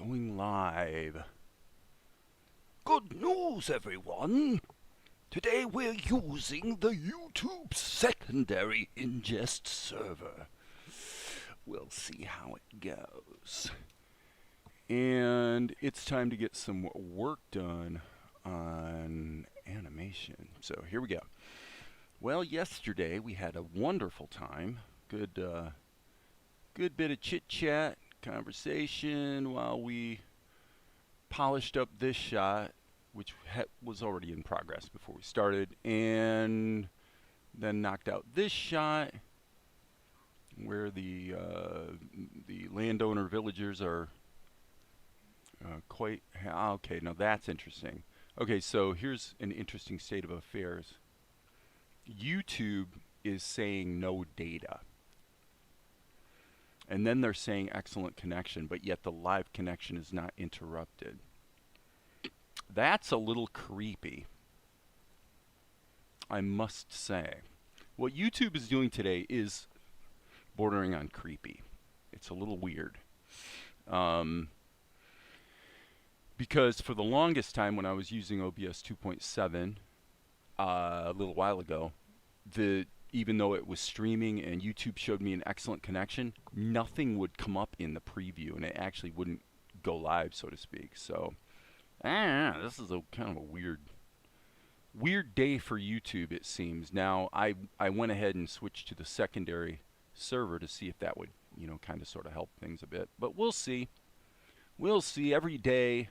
Going live. Good news, everyone! Today we're using the YouTube secondary ingest server. We'll see how it goes. And it's time to get some work done on animation. So here we go. Well, yesterday we had a wonderful time. Good bit of chit-chat, conversation while we polished up this shot, which was already in progress before we started, and then knocked out this shot where the landowner villagers are quite okay. Now that's interesting. Okay, so here's an interesting state of affairs. YouTube is saying no data, and then they're saying excellent connection, but yet the live connection is not interrupted. That's a little creepy, I must say. What YouTube is doing today is bordering on creepy. It's a little weird. Because for the longest time when I was using OBS 2.7 a little while ago, even though it was streaming and YouTube showed me an excellent connection, nothing would come up in the preview, and it actually wouldn't go live, so to speak. So, this is a kind of a weird day for YouTube, it seems. Now, I went ahead and switched to the secondary server to see if that would, kind of sort of help things a bit. But we'll see. We'll see. Every day,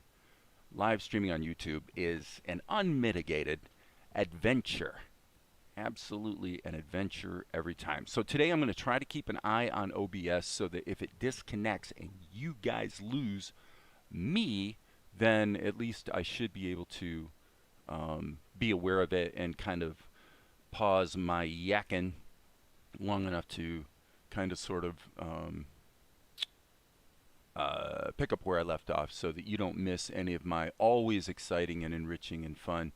live streaming on YouTube is an unmitigated adventure. Absolutely an adventure every time. So today I'm going to try to keep an eye on OBS so that if it disconnects and you guys lose me, then at least I should be able to be aware of it and kind of pause my yakking long enough to kind of sort of pick up where I left off so that you don't miss any of my always exciting and enriching and fun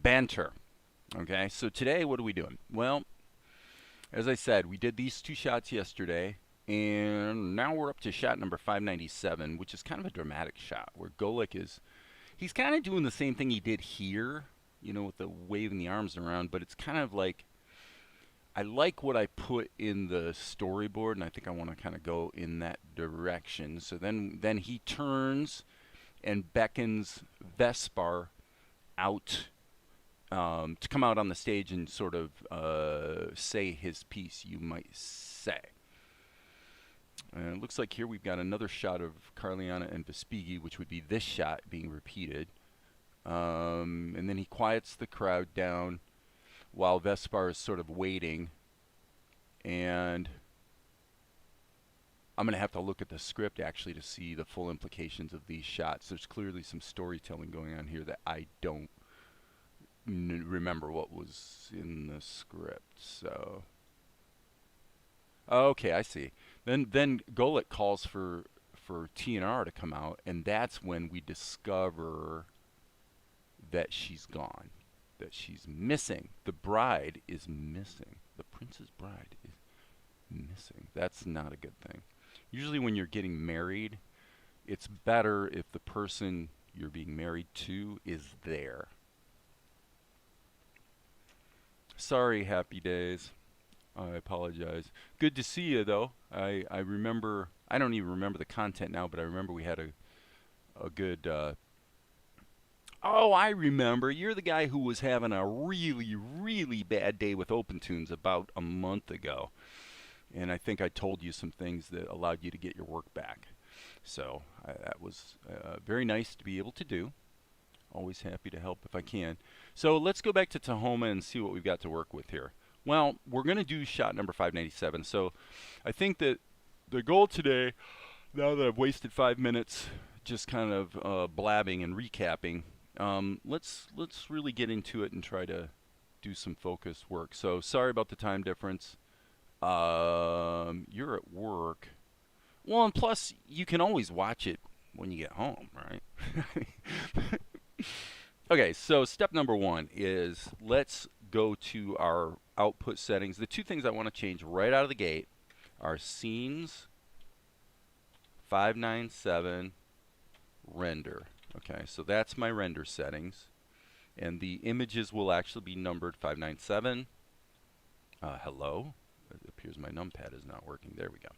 banter. Okay, so today what are we doing? Well, as I said, we did these two shots yesterday, and now we're up to shot number 597, which is kind of a dramatic shot where Golik he's kind of doing the same thing he did here, with the waving the arms around, but it's kind of like, I like what I put in the storyboard, and I think I want to kind of go in that direction. So then he turns and beckons Vespar out to come out on the stage and sort of say his piece, you might say. And it looks like here we've got another shot of Carliana and Vespigi, which would be this shot being repeated. And then he quiets the crowd down while Vespar is sort of waiting. And I'm going to have to look at the script actually to see the full implications of these shots. There's clearly some storytelling going on here that I don't remember what was in the script. So okay, I see. Then Golik calls for TNR to come out, and that's when we discover that she's gone, that she's missing. The bride is missing. The prince's bride is missing. That's not a good thing. Usually when you're getting married, it's better if the person you're being married to is there. Sorry, Happy Days. I apologize. Good to see you, though. I remember, I don't even remember the content now, but I remember we had a good, oh, I remember. You're the guy who was having a really, really bad day with OpenToonz about a month ago. And I think I told you some things that allowed you to get your work back. So that was very nice to be able to do. Always happy to help if I can. So let's go back to Tahoma and see what we've got to work with here. Well, we're going to do shot number 597. So I think that the goal today, now that I've wasted 5 minutes just kind of blabbing and recapping, let's really get into it and try to do some focused work. So sorry about the time difference. You're at work. Well, and plus you can always watch it when you get home, right? Okay, so step number one is let's go to our output settings. The two things I want to change right out of the gate are scenes 597 render. Okay, so that's my render settings. And the images will actually be numbered 597. Hello? It appears my numpad is not working. There we go.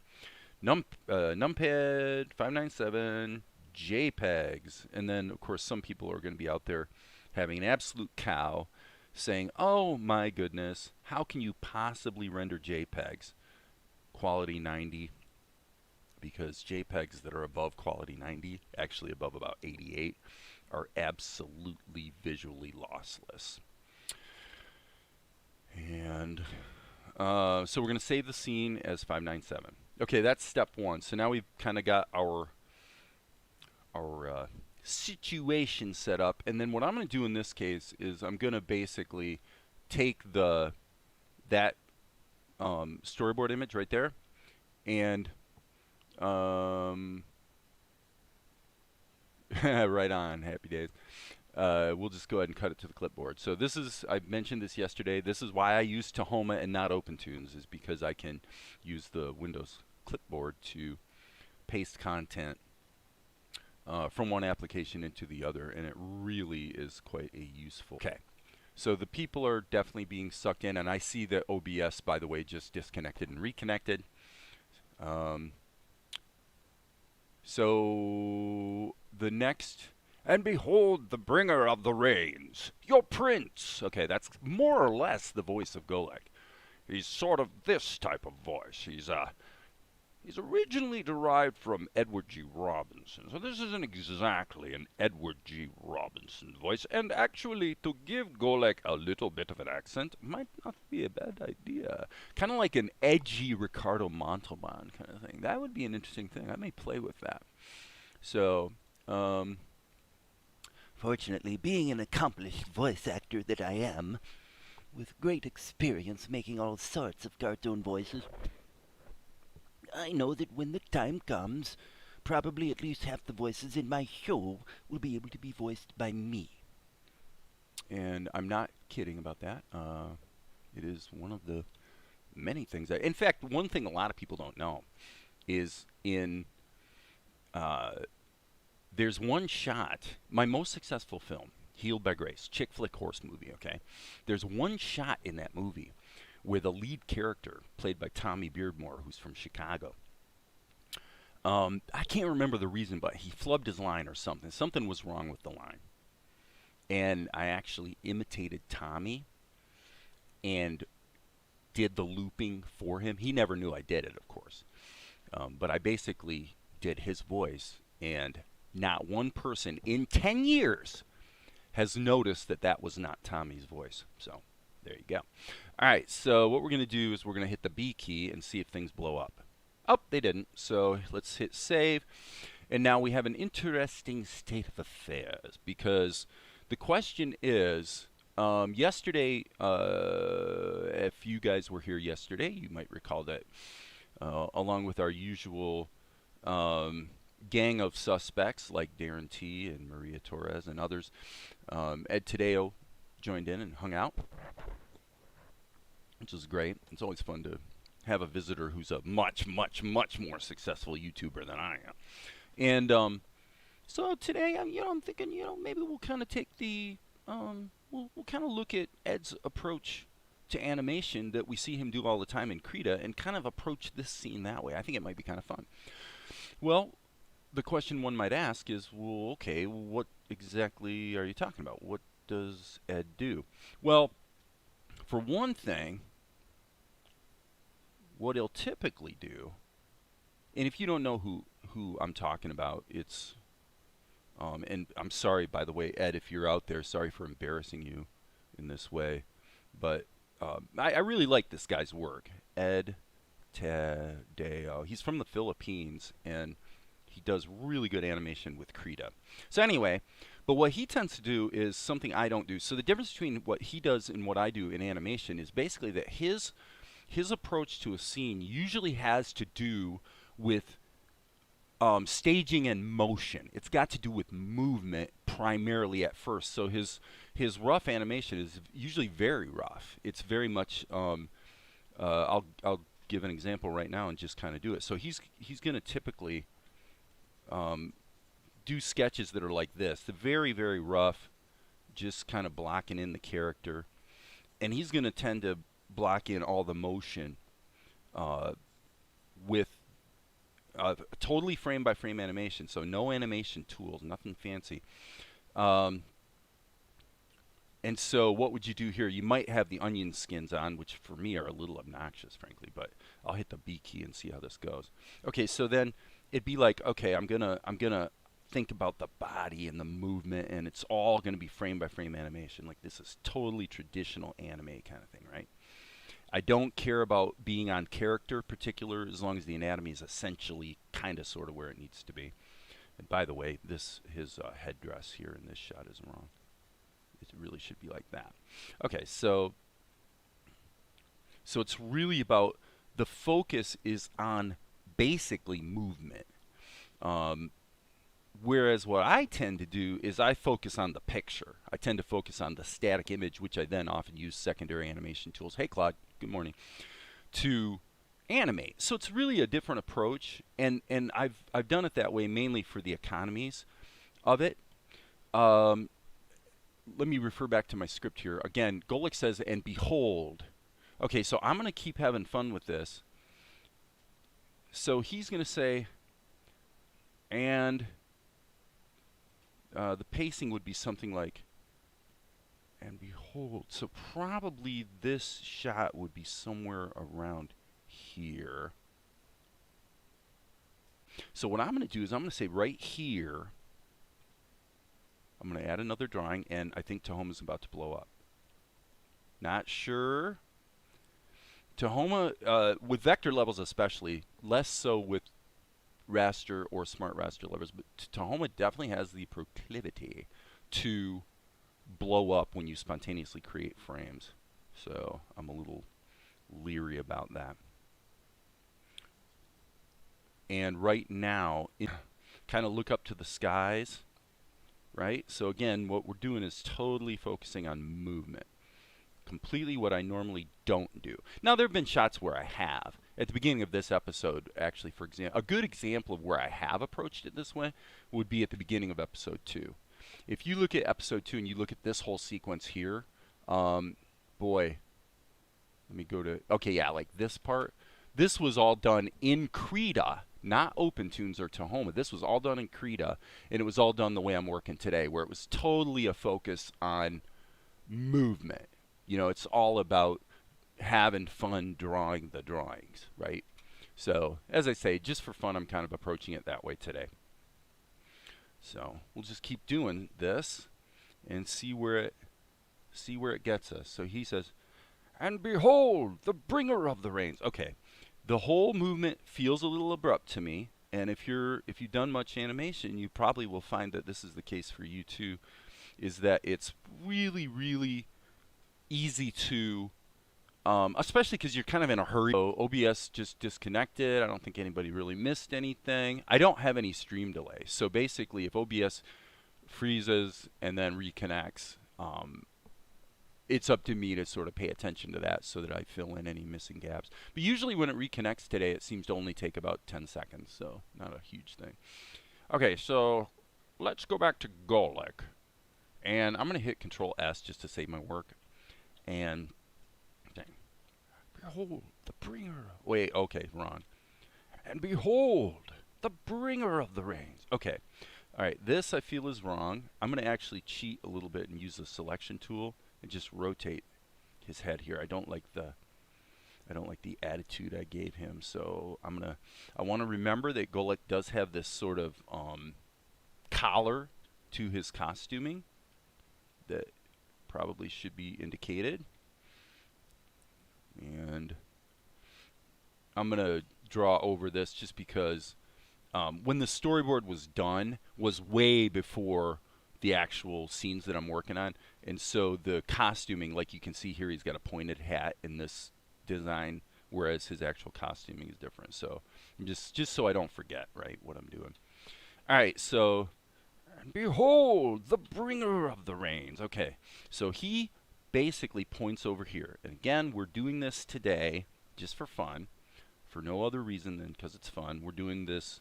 Numpad 597 JPEGs. And then, of course, some people are going to be out there having an absolute cow saying, oh my goodness, how can you possibly render JPEGs? Quality 90. Because JPEGs that are above quality 90, actually above about 88, are absolutely visually lossless. And so we're going to save the scene as 597. Okay, that's step one. So now we've kind of got our situation set up. And then what I'm going to do in this case is I'm going to basically take that storyboard image right there and right on, happy days. We'll just go ahead and cut it to the clipboard. So this is, I mentioned this yesterday, this is why I use Tahoma and not OpenToonz, is because I can use the Windows clipboard to paste content from one application into the other, and it really is quite a useful. Okay, so the people are definitely being sucked in, and I see that OBS, by the way, just disconnected and reconnected. So the next, and behold the bringer of the rains, your prince. Okay, that's more or less the voice of Golek. He's sort of this type of voice. He's originally derived from Edward G. Robinson, so this isn't exactly an Edward G. Robinson voice. And actually, to give Golek a little bit of an accent might not be a bad idea. Kind of like an edgy Ricardo Montalban kind of thing. That would be an interesting thing. I may play with that. So, fortunately, being an accomplished voice actor that I am, with great experience making all sorts of cartoon voices, I know that when the time comes, probably at least half the voices in my show will be able to be voiced by me. And I'm not kidding about that. It is one of the many things that, in fact, one thing a lot of people don't know is there's one shot, my most successful film, Healed by Grace, chick flick horse movie, okay? There's one shot in that movie where the lead character, played by Tommy Beardmore, who's from Chicago, I can't remember the reason, but he flubbed his line or something. Something was wrong with the line. And I actually imitated Tommy and did the looping for him. He never knew I did it, of course. But I basically did his voice, and not one person in 10 years has noticed that that was not Tommy's voice. So there you go. All right, so what we're going to do is we're going to hit the B key and see if things blow up. Oh, they didn't. So let's hit save. And now we have an interesting state of affairs, because the question is, yesterday, if you guys were here yesterday, you might recall that along with our usual gang of suspects like Darren T. and Maria Torres and others, Ed Tadeo joined in and hung out, which is great. It's always fun to have a visitor who's a much, much, much more successful YouTuber than I am. And so today, I'm thinking, maybe we'll kind of take the, we'll kind of look at Ed's approach to animation that we see him do all the time in Krita, and kind of approach this scene that way. I think it might be kind of fun. Well, the question one might ask is, well, okay, what exactly are you talking about? What does Ed do? Well, for one thing, what he'll typically do, and if you don't know who I'm talking about, it's, and I'm sorry, by the way, Ed, if you're out there, sorry for embarrassing you in this way, but I really like this guy's work. Ed Tadeo. He's from the Philippines, and he does really good animation with Krita. So anyway, but what he tends to do is something I don't do. So the difference between what he does and what I do in animation is basically that his approach to a scene usually has to do with staging and motion. It's got to do with movement primarily at first. So his rough animation is usually very rough. It's very much I'll give an example right now and just kind of do it. So he's going to typically do sketches that are like this. The very, very rough, just kind of blocking in the character. And he's going to tend to block in all the motion with totally frame-by-frame animation. So no animation tools, nothing fancy. And so what would you do here? You might have the onion skins on, which for me are a little obnoxious, frankly, but I'll hit the B key and see how this goes. Okay, so then it'd be like, okay, I'm gonna think about the body and the movement, and it's all gonna be frame by frame animation. Like this is totally traditional anime kind of thing, right? I don't care about being on character particular as long as the anatomy is essentially kind of sort of where it needs to be. And by the way, his headdress here in this shot is wrong. It really should be like that. Okay, so it's really about, the focus is on basically movement. Whereas what I tend to do is I focus on the picture. I tend to focus on the static image, which I then often use secondary animation tools. Hey, Claude, good morning. To animate. So it's really a different approach, and I've done it that way mainly for the economies of it. Let me refer back to my script here. Again, Golik says, and behold. Okay, so I'm going to keep having fun with this. So he's going to say, and the pacing would be something like, and behold. So probably this shot would be somewhere around here. So what I'm going to do is I'm going to say right here, I'm going to add another drawing, and I think Tahoma's about to blow up. Not sure. Tahoma, with vector levels especially, less so with raster or smart raster levels, but Tahoma definitely has the proclivity to blow up when you spontaneously create frames. So I'm a little leery about that. And right now, kind of look up to the skies. Right? So again, what we're doing is totally focusing on movement. Completely what I normally don't do. Now, there have been shots where I have. At the beginning of this episode, actually, for example, a good example of where I have approached it this way would be at the beginning of episode 2. If you look at episode 2 and you look at this whole sequence here, boy, let me go to, okay, yeah, like this part. This was all done in Krita, not OpenToonz or Tahoma. This was all done in Krita, and it was all done the way I'm working today, where it was totally a focus on movement. You know, it's all about having fun drawing the drawings, right? So, as I say, just for fun, I'm kind of approaching it that way today. So, we'll just keep doing this and see where it gets us. So he says, and behold, the bringer of the rains. Okay. The whole movement feels a little abrupt to me, and if you've done much animation, you probably will find that this is the case for you too, is that it's really, really easy to, especially because you're kind of in a hurry. So OBS just disconnected. I don't think anybody really missed anything. I don't have any stream delay, so basically if OBS freezes and then reconnects, it's up to me to sort of pay attention to that so that I fill in any missing gaps. But usually when it reconnects today, it seems to only take about 10 seconds, so not a huge thing. Okay, so let's go back to Golik. And I'm going to hit Control S just to save my work. And, behold, the bringer. Wait, okay, wrong. And behold, the bringer of the rains. Okay, all right, this I feel is wrong. I'm going to actually cheat a little bit and use the selection tool and just rotate his head here. I don't like the attitude I gave him. So I want to remember that Golik does have this sort of collar to his costuming that probably should be indicated. And I'm going to draw over this just because when the storyboard was done was way before the actual scenes that I'm working on, and so the costuming, like you can see here, he's got a pointed hat in this design, whereas his actual costuming is different. So I'm just so I don't forget, right, what I'm doing. All right, so and behold, the bringer of the rains. Okay, so he basically points over here, and again, we're doing this today just for fun, for no other reason than because it's fun. We're doing this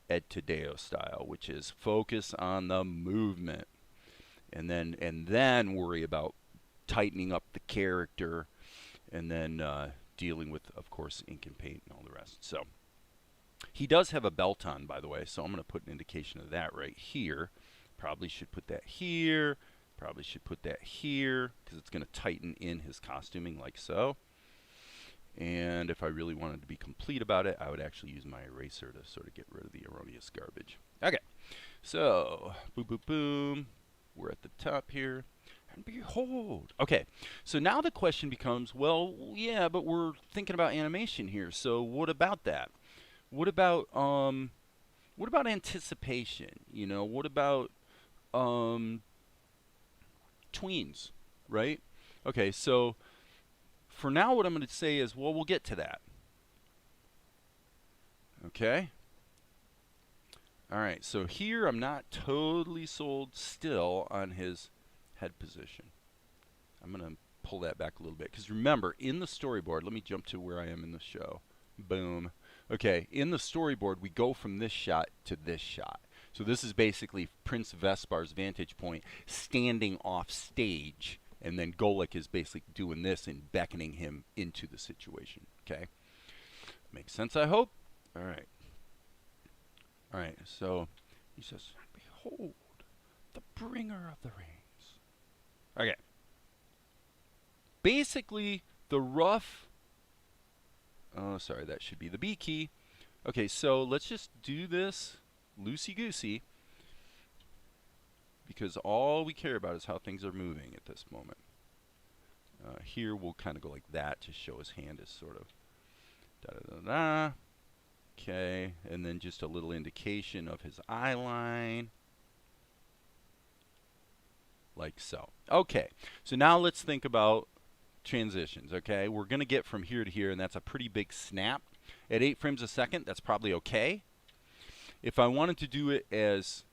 Ed Tadeo style, which is focus on the movement, and then worry about tightening up the character, and then dealing with, of course, ink and paint and all the rest. So he does have a belt on, by the way, so I'm going to put an indication of that right here. Probably should put that here. Probably should put that here, because it's going to tighten in his costuming like so. And if I really wanted to be complete about it, I would actually use my eraser to sort of get rid of the erroneous garbage. Okay, so boom, boom, boom. We're at the top here. And behold. Okay, so now the question becomes, well, yeah, but we're thinking about animation here. So what about that? What about anticipation? You know, what about tweens, right? Okay, so for now what I'm going to say is, well, we'll get to that. Okay? All right, so here I'm not totally sold still on his head position. I'm going to pull that back a little bit, because remember, in the storyboard, let me jump to where I am in the show. Boom. Okay, in the storyboard, we go from this shot to this shot. So this is basically Prince Vespar's vantage point standing off stage, and then Golek is basically doing this and beckoning him into the situation. Okay? Makes sense, I hope? All right. All right, so he says, behold, the bringer of the rings. Okay. Basically, the rough, oh, sorry, that should be the B key. Okay, so let's just do this loosey-goosey, because all we care about is how things are moving at this moment. Here we'll kind of go like that to show his hand is sort of da-da-da-da. Okay, and then just a little indication of his eye line, like so. Okay, so now let's think about transitions, okay? We're going to get from here to here, and that's a pretty big snap. At 8 frames a second, that's probably okay. If I wanted to do it as,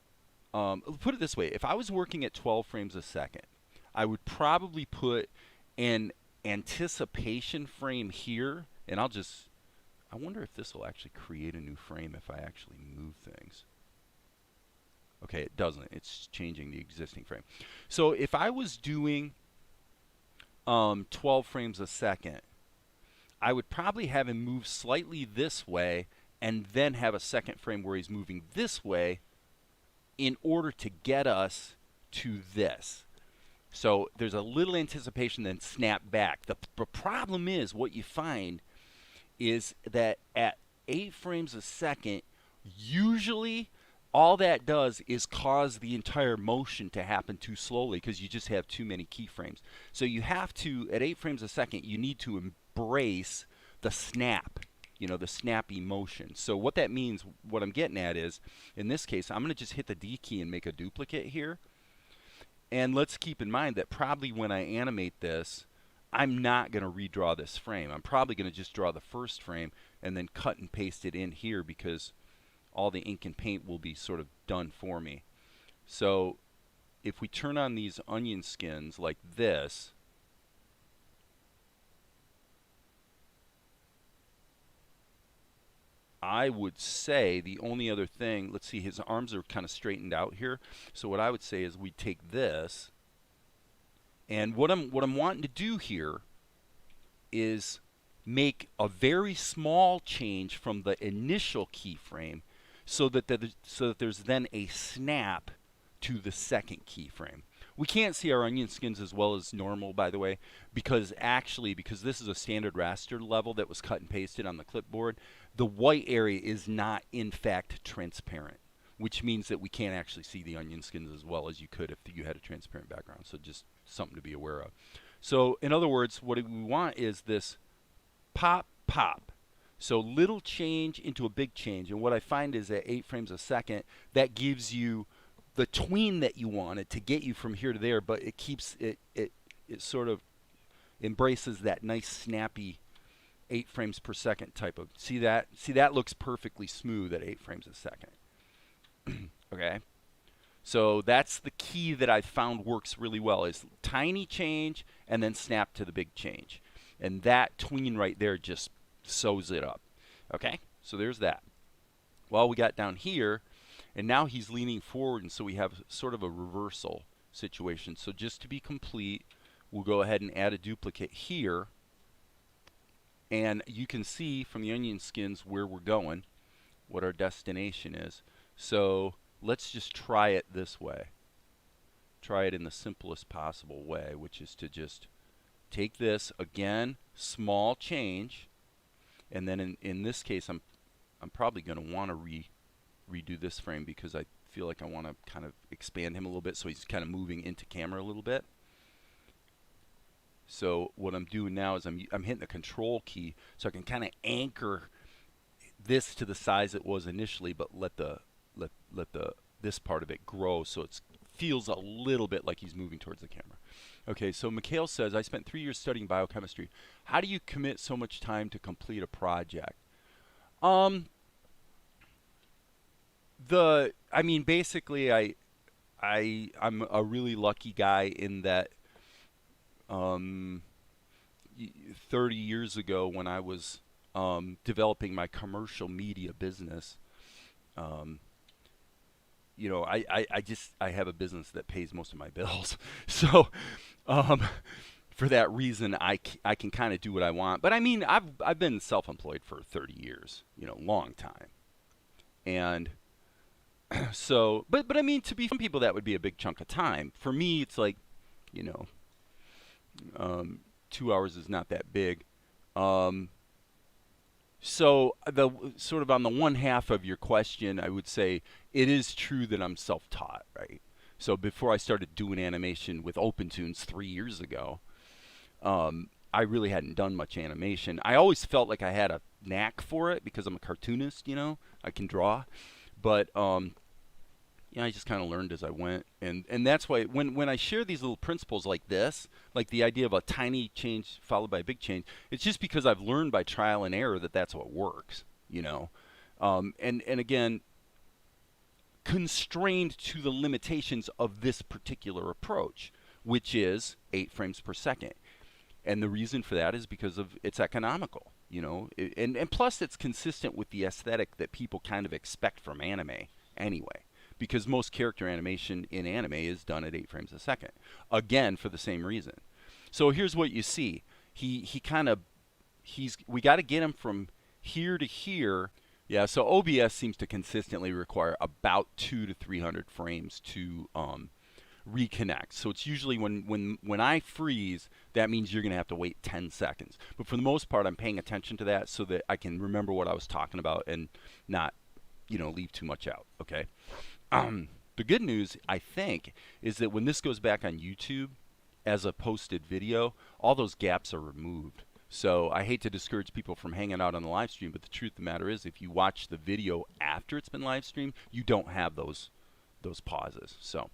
put it this way, if I was working at 12 frames a second, I would probably put an anticipation frame here, and I wonder if this will actually create a new frame if I actually move things. Okay, it doesn't. It's changing the existing frame. So if I was doing 12 frames a second, I would probably have him move slightly this way and then have a second frame where he's moving this way in order to get us to this. So there's a little anticipation, then snap back. The problem is, what you find is that at 8 frames a second, usually all that does is cause the entire motion to happen too slowly, because you just have too many keyframes. So you have to, at 8 frames a second, you need to embrace the snap, you know, the snappy motion. So what that means, what I'm getting at is, in this case, I'm going to just hit the D key and make a duplicate here. And let's keep in mind that probably when I animate this, I'm not going to redraw this frame. I'm probably going to just draw the first frame and then cut and paste it in here, because all the ink and paint will be sort of done for me. So if we turn on these onion skins like this, I would say the only other thing, let's see, his arms are kind of straightened out here. So what I would say is we take this, and what I'm wanting to do here is make a very small change from the initial keyframe, so that there's then a snap to the second keyframe. We can't see our onion skins as well as normal, by the way, because this is a standard raster level that was cut and pasted on the clipboard, the white area is not in fact transparent, which means that we can't actually see the onion skins as well as you could if you had a transparent background. So just something to be aware of. So in other words, what we want is this pop, pop. So little change into a big change. And what I find is at 8 frames a second, that gives you the tween that you wanted to get you from here to there, but it keeps it sort of embraces that nice snappy 8 frames per second type of, see that looks perfectly smooth at 8 frames a second. Okay, so that's the key that I found works really well, is tiny change and then snap to the big change, and that tween right there just sews it up. Okay, so there's that. Well, we got down here, and now he's leaning forward, and so we have sort of a reversal situation. So just to be complete, we'll go ahead and add a duplicate here, and you can see from the onion skins where we're going, what our destination is. So let's just try it this way. Try it in the simplest possible way, which is to just take this, again, small change, and then in this case I'm probably going to want to redo this frame because I feel like I want to kind of expand him a little bit so he's kind of moving into camera a little bit. So what I'm doing now is I'm hitting the control key so I can kind of anchor this to the size it was initially, but let this part of it grow so it feels a little bit like he's moving towards the camera. Okay, so Mikhail says, I spent 3 years studying biochemistry. How do you commit so much time to complete a project? I mean, basically, I'm a really lucky guy in that 30 years ago when I was developing my commercial media business, you know, I have a business that pays most of my bills. So for that reason, I can kind of do what I want. But I mean, I've been self-employed for 30 years, you know, long time. And so, but I mean, to be some people that would be a big chunk of time. For me, it's like, you know, 2 hours is not that big. So the sort of on the one half of your question, I would say it is true that I'm self-taught, right? So before I started doing animation with OpenToonz 3 years ago, I really hadn't done much animation. I always felt like I had a knack for it because I'm a cartoonist, you know, I can draw, but I just kind of learned as I went, and that's why when I share these little principles like this, like the idea of a tiny change followed by a big change, it's just because I've learned by trial and error that that's what works, you know, and again, constrained to the limitations of this particular approach, which is 8 frames per second, and the reason for that is because of it's economical, you know, and plus it's consistent with the aesthetic that people kind of expect from anime anyway. Because most character animation in anime is done at 8 frames a second. Again, for the same reason. So here's what you see. We got to get him from here to here. Yeah, so OBS seems to consistently require about 200 to 300 frames to reconnect. So it's usually when I freeze, that means you're going to have to wait 10 seconds. But for the most part, I'm paying attention to that so that I can remember what I was talking about and not, you know, leave too much out, okay? The good news, I think, is that when this goes back on YouTube as a posted video, all those gaps are removed. So I hate to discourage people from hanging out on the live stream, but the truth of the matter is if you watch the video after it's been live streamed, you don't have those pauses. So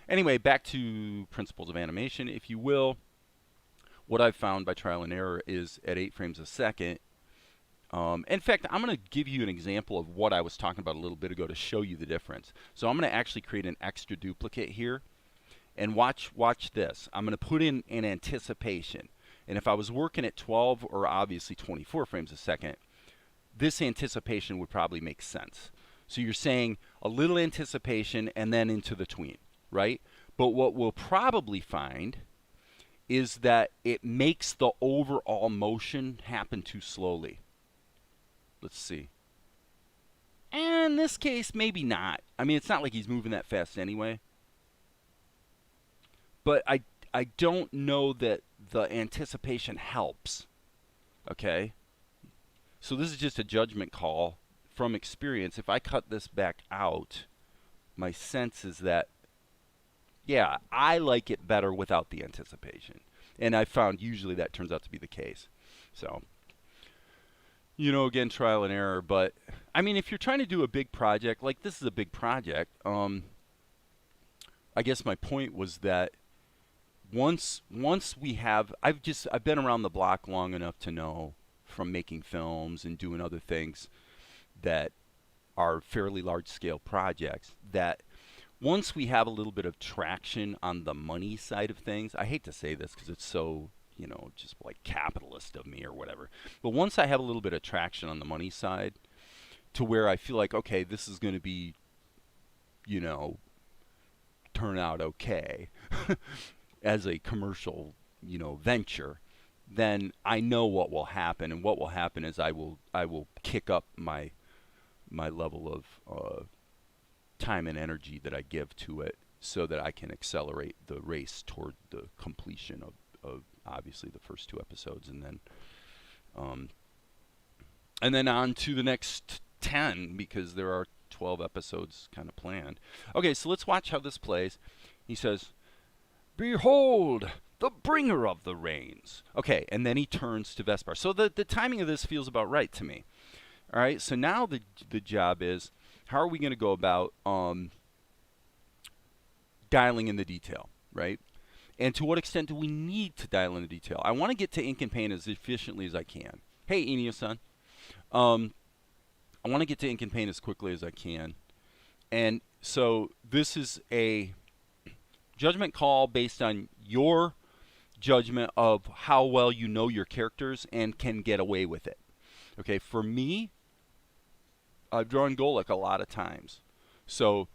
anyway, back to principles of animation, if you will. What I've found by trial and error is at 8 frames a second, in fact, I'm going to give you an example of what I was talking about a little bit ago to show you the difference. So I'm going to actually create an extra duplicate here, and watch this. I'm going to put in an anticipation, and if I was working at 12 or obviously 24 frames a second, this anticipation would probably make sense. So you're saying a little anticipation and then into the tween, right? But what we'll probably find is that it makes the overall motion happen too slowly. Let's see. And in this case, maybe not. I mean, it's not like he's moving that fast anyway. But I don't know that the anticipation helps. Okay? So this is just a judgment call from experience. If I cut this back out, my sense is that, yeah, I like it better without the anticipation. And I found usually that turns out to be the case. So, you know, again, trial and error. But, I mean, if you're trying to do a big project, like this is a big project, I guess my point was that once we have, I've been around the block long enough to know from making films and doing other things that are fairly large scale projects that once we have a little bit of traction on the money side of things, I hate to say this because it's so, you know, just like capitalist of me or whatever, but once I have a little bit of traction on the money side, to where I feel like, okay, this is going to be, you know, turn out okay as a commercial, you know, venture, then I know what will happen, and what will happen is I will kick up my level of time and energy that I give to it, so that I can accelerate the race toward the completion of obviously the first 2 episodes, and then on to the next 10, because there are 12 episodes kind of planned. Okay, so let's watch how this plays. He says, "Behold, the bringer of the rains." Okay, and then he turns to Vespar. So the timing of this feels about right to me. All right, so now the job is, how are we going to go about dialing in the detail, right? And to what extent do we need to dial in the detail? I want to get to ink and paint as efficiently as I can. Hey, Enio-san. I want to get to ink and paint as quickly as I can. And so this is a judgment call based on your judgment of how well you know your characters and can get away with it. Okay, for me, I've drawn Golek a lot of times. So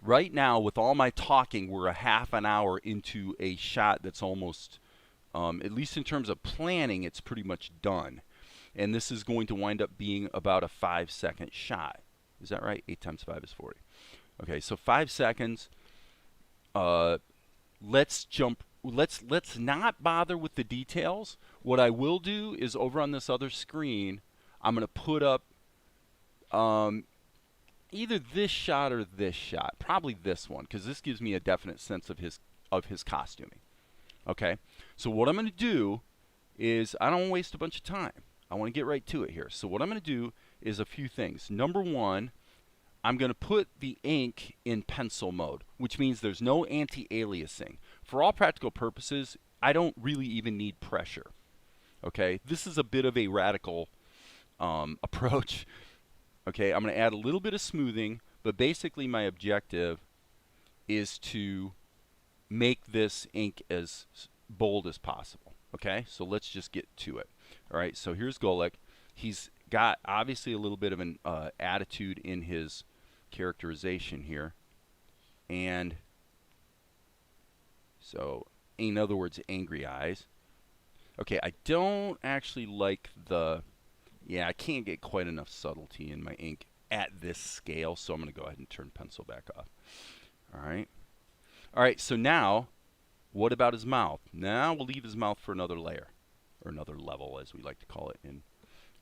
right now, with all my talking, we're a half an hour into a shot that's almost, at least in terms of planning, it's pretty much done. And this is going to wind up being about a 5-second shot. Is that right? 8 times 5 is 40. Okay, so 5 seconds. Let's not bother with the details. What I will do is, over on this other screen, I'm going to put up either this shot or this shot. Probably this one, because this gives me a definite sense of his costuming. Okay, so what I'm going to do is, I don't waste a bunch of time. I want to get right to it here. So what I'm going to do is a few things. Number one, I'm going to put the ink in pencil mode, which means there's no anti-aliasing. For all practical purposes, I don't really even need pressure. Okay, this is a bit of a radical approach. Okay, I'm going to add a little bit of smoothing, but basically my objective is to make this ink as bold as possible. Okay, so let's just get to it. All right, so here's Golek. He's got obviously a little bit of an attitude in his characterization here. And so, in other words, angry eyes. Okay, I don't actually like I can't get quite enough subtlety in my ink at this scale, so I'm going to go ahead and turn pencil back off. All right, so now, what about his mouth? Now we'll leave his mouth for another layer, or another level, as we like to call it in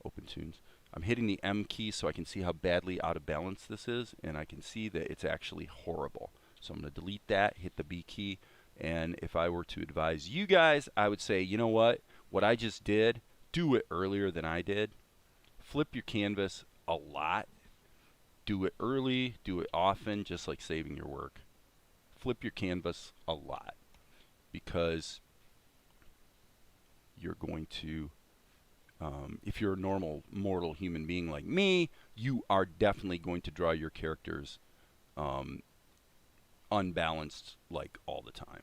OpenToonz. I'm hitting the M key so I can see how badly out of balance this is, and I can see that it's actually horrible. So I'm going to delete that, hit the B key, and if I were to advise you guys, I would say, you know what I just did, do it earlier than I did. Flip your canvas a lot. Do it early, do it often, just like saving your work. Flip your canvas a lot, because you're going to, if you're a normal mortal human being like me, you are definitely going to draw your characters unbalanced like all the time.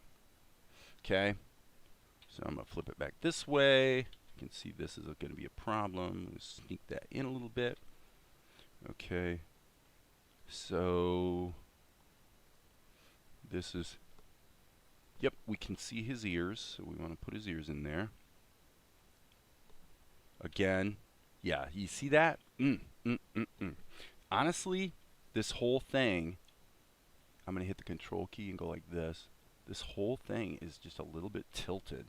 Okay, so I'm going to flip it back this way. You can see this is going to be a problem. I'm going to sneak that in a little bit. Okay, so this is, yep, we can see his ears, so we want to put his ears in there. Again, yeah, you see that? Honestly, this whole thing, I'm going to hit the control key and go like this. This whole thing is just a little bit tilted.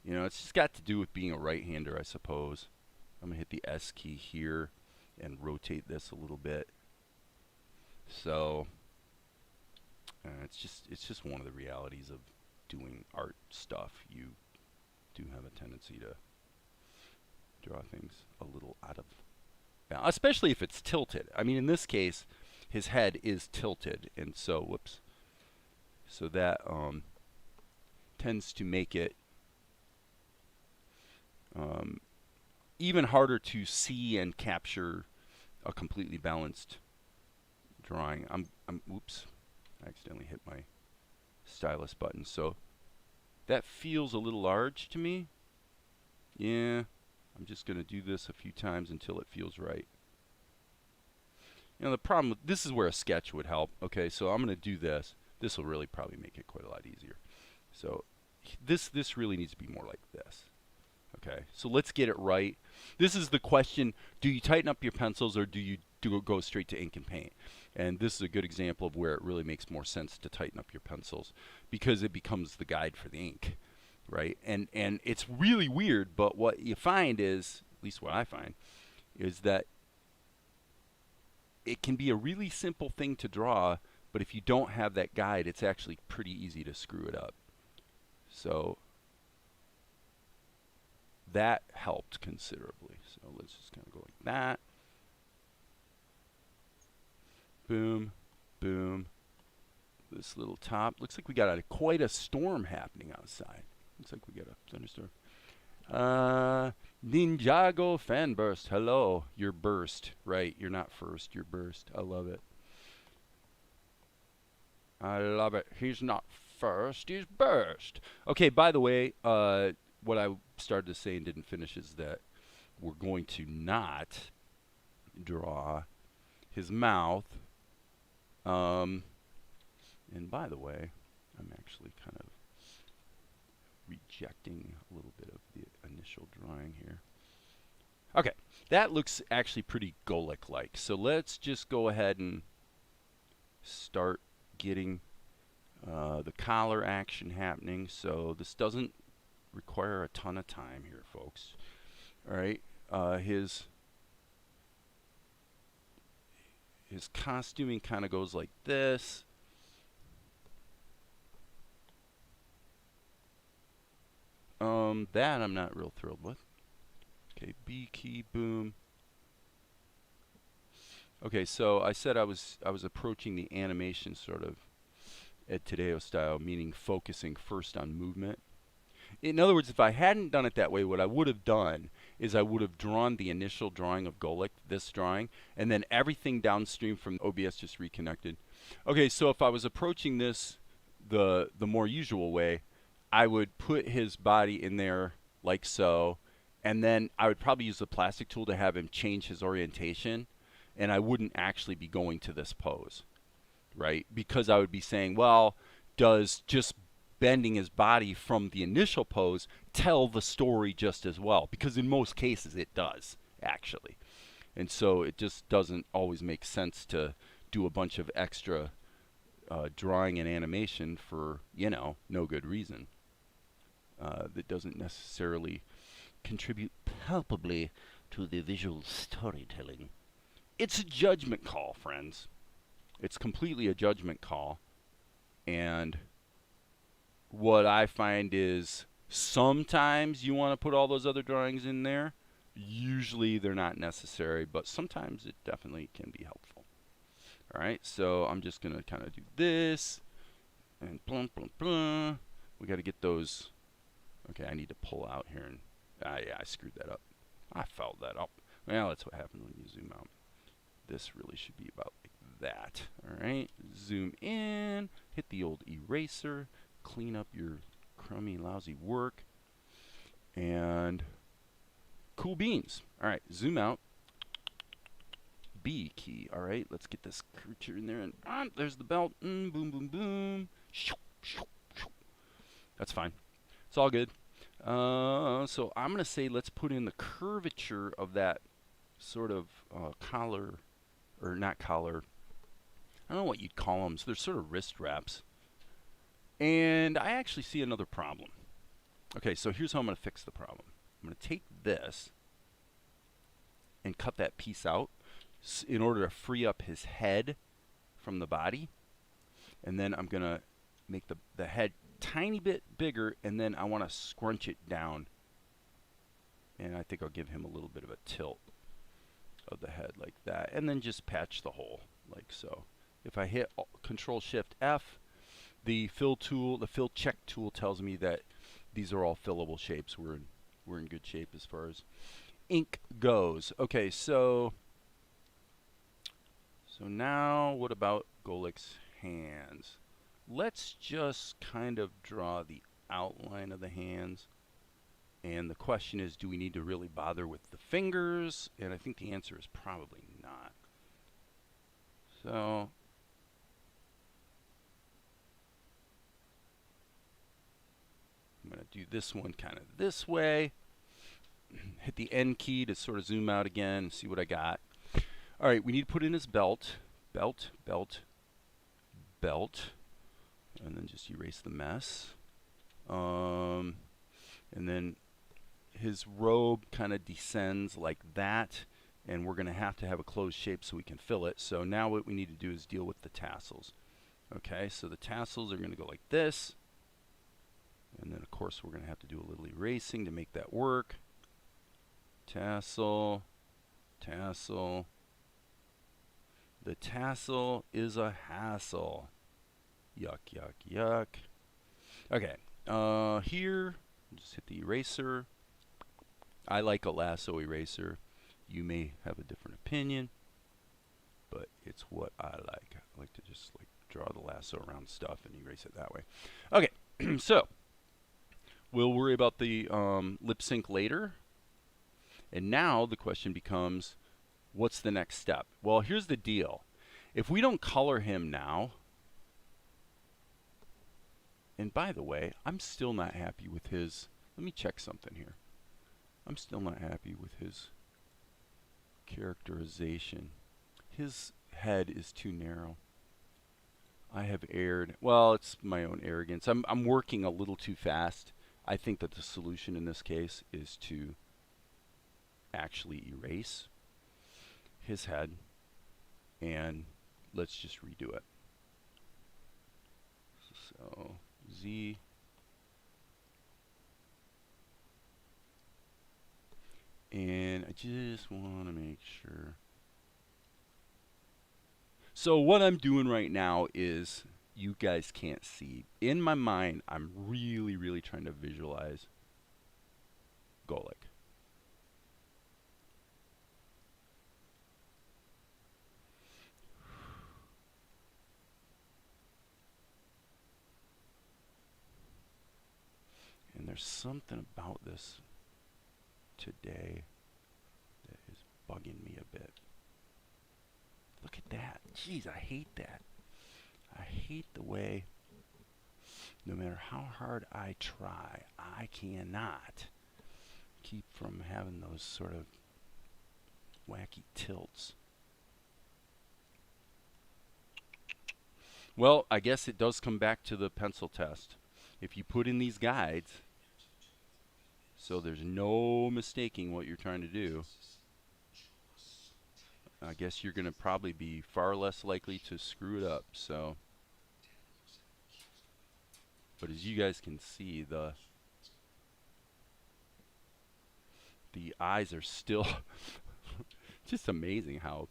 You know, it's just got to do with being a right-hander, I suppose. I'm going to hit the S key here and rotate this a little bit. So, it's just one of the realities of doing art stuff. You do have a tendency to draw things a little out of balance, especially if it's tilted. I mean, in this case, his head is tilted, and so, whoops. So that tends to make it even harder to see and capture a completely balanced drawing. Whoops, I accidentally hit my stylus button. So that feels a little large to me. Yeah, I'm just going to do this a few times until it feels right. Now the problem with this is where a sketch would help. Okay, so I'm going to do this. This will really probably make it quite a lot easier. So this really needs to be more like this. Okay, so let's get it right. This is the question: do you tighten up your pencils or do you go straight to ink and paint? And this is a good example of where it really makes more sense to tighten up your pencils because it becomes the guide for the ink, right? And it's really weird, but what you find is, at least what I find, is that it can be a really simple thing to draw, but if you don't have that guide, it's actually pretty easy to screw it up. So that helped considerably. So let's just kind of go like that. Boom, boom. This little top. Looks like we got quite a storm happening outside. Looks like we got a thunderstorm. Ninjago fan burst. Hello. You're burst. Right. You're not first. You're burst. I love it. I love it. He's not first. He's burst. Okay, by the way, what I started to say and didn't finish is that we're going to not draw his mouth. And by the way, I'm actually kind of rejecting a little bit of the initial drawing here. Okay, that looks actually pretty Golek-like. So let's just go ahead and start getting the collar action happening. So this doesn't require a ton of time here, folks. All right, his costuming kind of goes like this. That I'm not real thrilled with. Okay, B key, boom. Okay, so I said I was approaching the animation sort of Ed Tadeo style, meaning focusing first on movement. In other words, if I hadn't done it that way, what I would have done is I would have drawn the initial drawing of Golek, this drawing, and then everything downstream from OBS just reconnected. Okay, so if I was approaching this the more usual way, I would put his body in there like so, and then I would probably use the plastic tool to have him change his orientation, and I wouldn't actually be going to this pose, right? Because I would be saying, well, does just bending his body from the initial pose tell the story just as well? Because in most cases it does, actually. And so it just doesn't always make sense to do a bunch of extra drawing and animation for, you know, no good reason. That doesn't necessarily contribute palpably to the visual storytelling. It's a judgment call, friends. It's completely a judgment call. And what I find is sometimes you want to put all those other drawings in there. Usually they're not necessary, but sometimes it definitely can be helpful. All right, so I'm just going to kind of do this. And blum, blum, blum. We got to get those. Okay, I need to pull out here. And yeah, I screwed that up. I fouled that up. Well, that's what happens when you zoom out. This really should be about like that. All right, zoom in, hit the old eraser, clean up your crummy, lousy work, and cool beans. All right, zoom out. B key. All right, let's get this curvature in there, and there's the belt. Boom, boom, boom. That's fine. It's all good. So I'm going to say let's put in the curvature of that sort of collar, or not collar. I don't know what you'd call them. So they're sort of wrist wraps. And I actually see another problem. Okay, so here's how I'm going to fix the problem. I'm going to take this and cut that piece out in order to free up his head from the body. And then I'm going to make the head tiny bit bigger, and then I want to scrunch it down. And I think I'll give him a little bit of a tilt of the head like that, and then just patch the hole like so. If I hit Control Shift F, the fill tool, the fill check tool tells me that these are all fillable shapes. We're in good shape as far as ink goes. Okay, so now what about Golek's hands? Let's just kind of draw the outline of the hands. And the question is, do we need to really bother with the fingers? And I think the answer is probably not. So I'm going to do this one kind of this way. Hit the N key to sort of zoom out again, see what I got. All right, we need to put in his belt, belt, belt, belt, and then just erase the mess. And then his robe kind of descends like that, and we're going to have a closed shape so we can fill it. So now what we need to do is deal with the tassels. Okay, so the tassels are going to go like this. And then, of course, we're going to have to do a little erasing to make that work. Tassel, tassel. The tassel is a hassle. Yuck, yuck, yuck. Okay, here, just hit the eraser. I like a lasso eraser. You may have a different opinion, but it's what I like. I like to just like draw the lasso around stuff and erase it that way. Okay, so we'll worry about the lip sync later. And now the question becomes, what's the next step? Well, here's the deal. If we don't color him now, and by the way, I'm still not happy with his, let me check something here. I'm still not happy with his characterization. His head is too narrow. I have erred. Well, it's my own arrogance. I'm working a little too fast. I think that the solution in this case is to actually erase his head, and let's just redo it. So Z, and I just want to make sure. So what I'm doing right now is, you guys can't see. In my mind, I'm really trying to visualize Golek. And there's something about this today that is bugging me a bit. Look at that. Jeez, I hate that. I hate the way, no matter how hard I try, I cannot keep from having those sort of wacky tilts. Well, I guess it does come back to the pencil test. If you put in these guides, so there's no mistaking what you're trying to do, I guess you're going to probably be far less likely to screw it up. So, but as you guys can see, the eyes are still just amazing how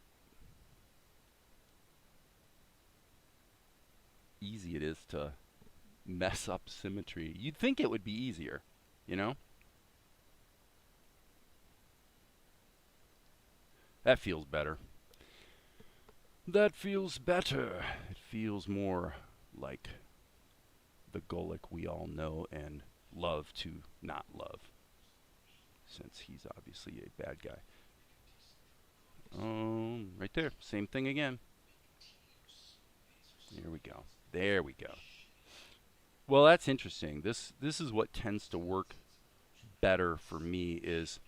easy it is to mess up symmetry. You'd think it would be easier, you know? That feels better. That feels better. It feels more like the Golek we all know and love to not love, since he's obviously a bad guy. Right there. Same thing again. There we go. There we go. Well, that's interesting. This is what tends to work better for me is,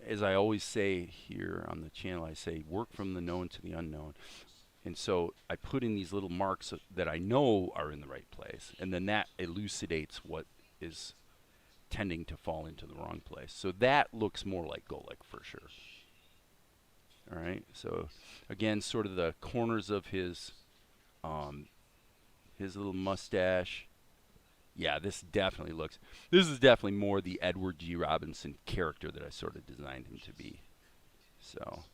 as I always say here on the channel, I say work from the known to the unknown. And so I put in these little marks that I know are in the right place, and then that elucidates what is tending to fall into the wrong place. So that looks more like Golek for sure. All right, so again, sort of the corners of his little mustache. Yeah, this is definitely more the Edward G. Robinson character that I sort of designed him to be. So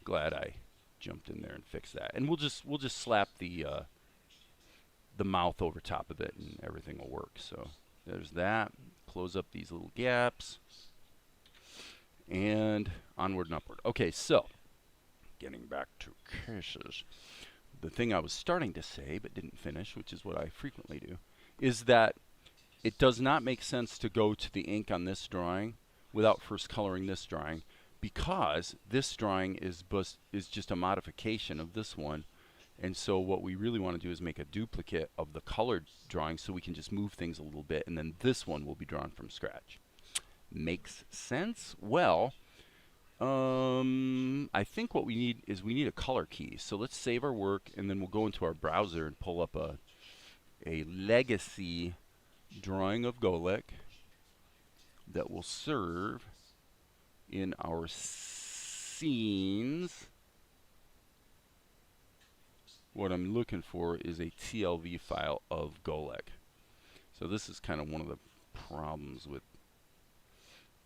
glad I jumped in there and fixed that. And we'll just slap the mouth over top of it, and everything will work. So there's that. Close up these little gaps, and onward and upward. Okay, so getting back to cases, the thing I was starting to say but didn't finish, which is what I frequently do, is that it does not make sense to go to the ink on this drawing without first coloring this drawing, because this drawing is just a modification of this one, And so what we really want to do is make a duplicate of the colored drawing so we can just move things a little bit, and then this one will be drawn from scratch. Makes sense? Well, I think what we need is we need a color key. So let's save our work, and then we'll go into our browser and pull up a legacy drawing of Golek that will serve in our scenes. What I'm looking for is a TLV file of Golek. So this is kind of one of the problems with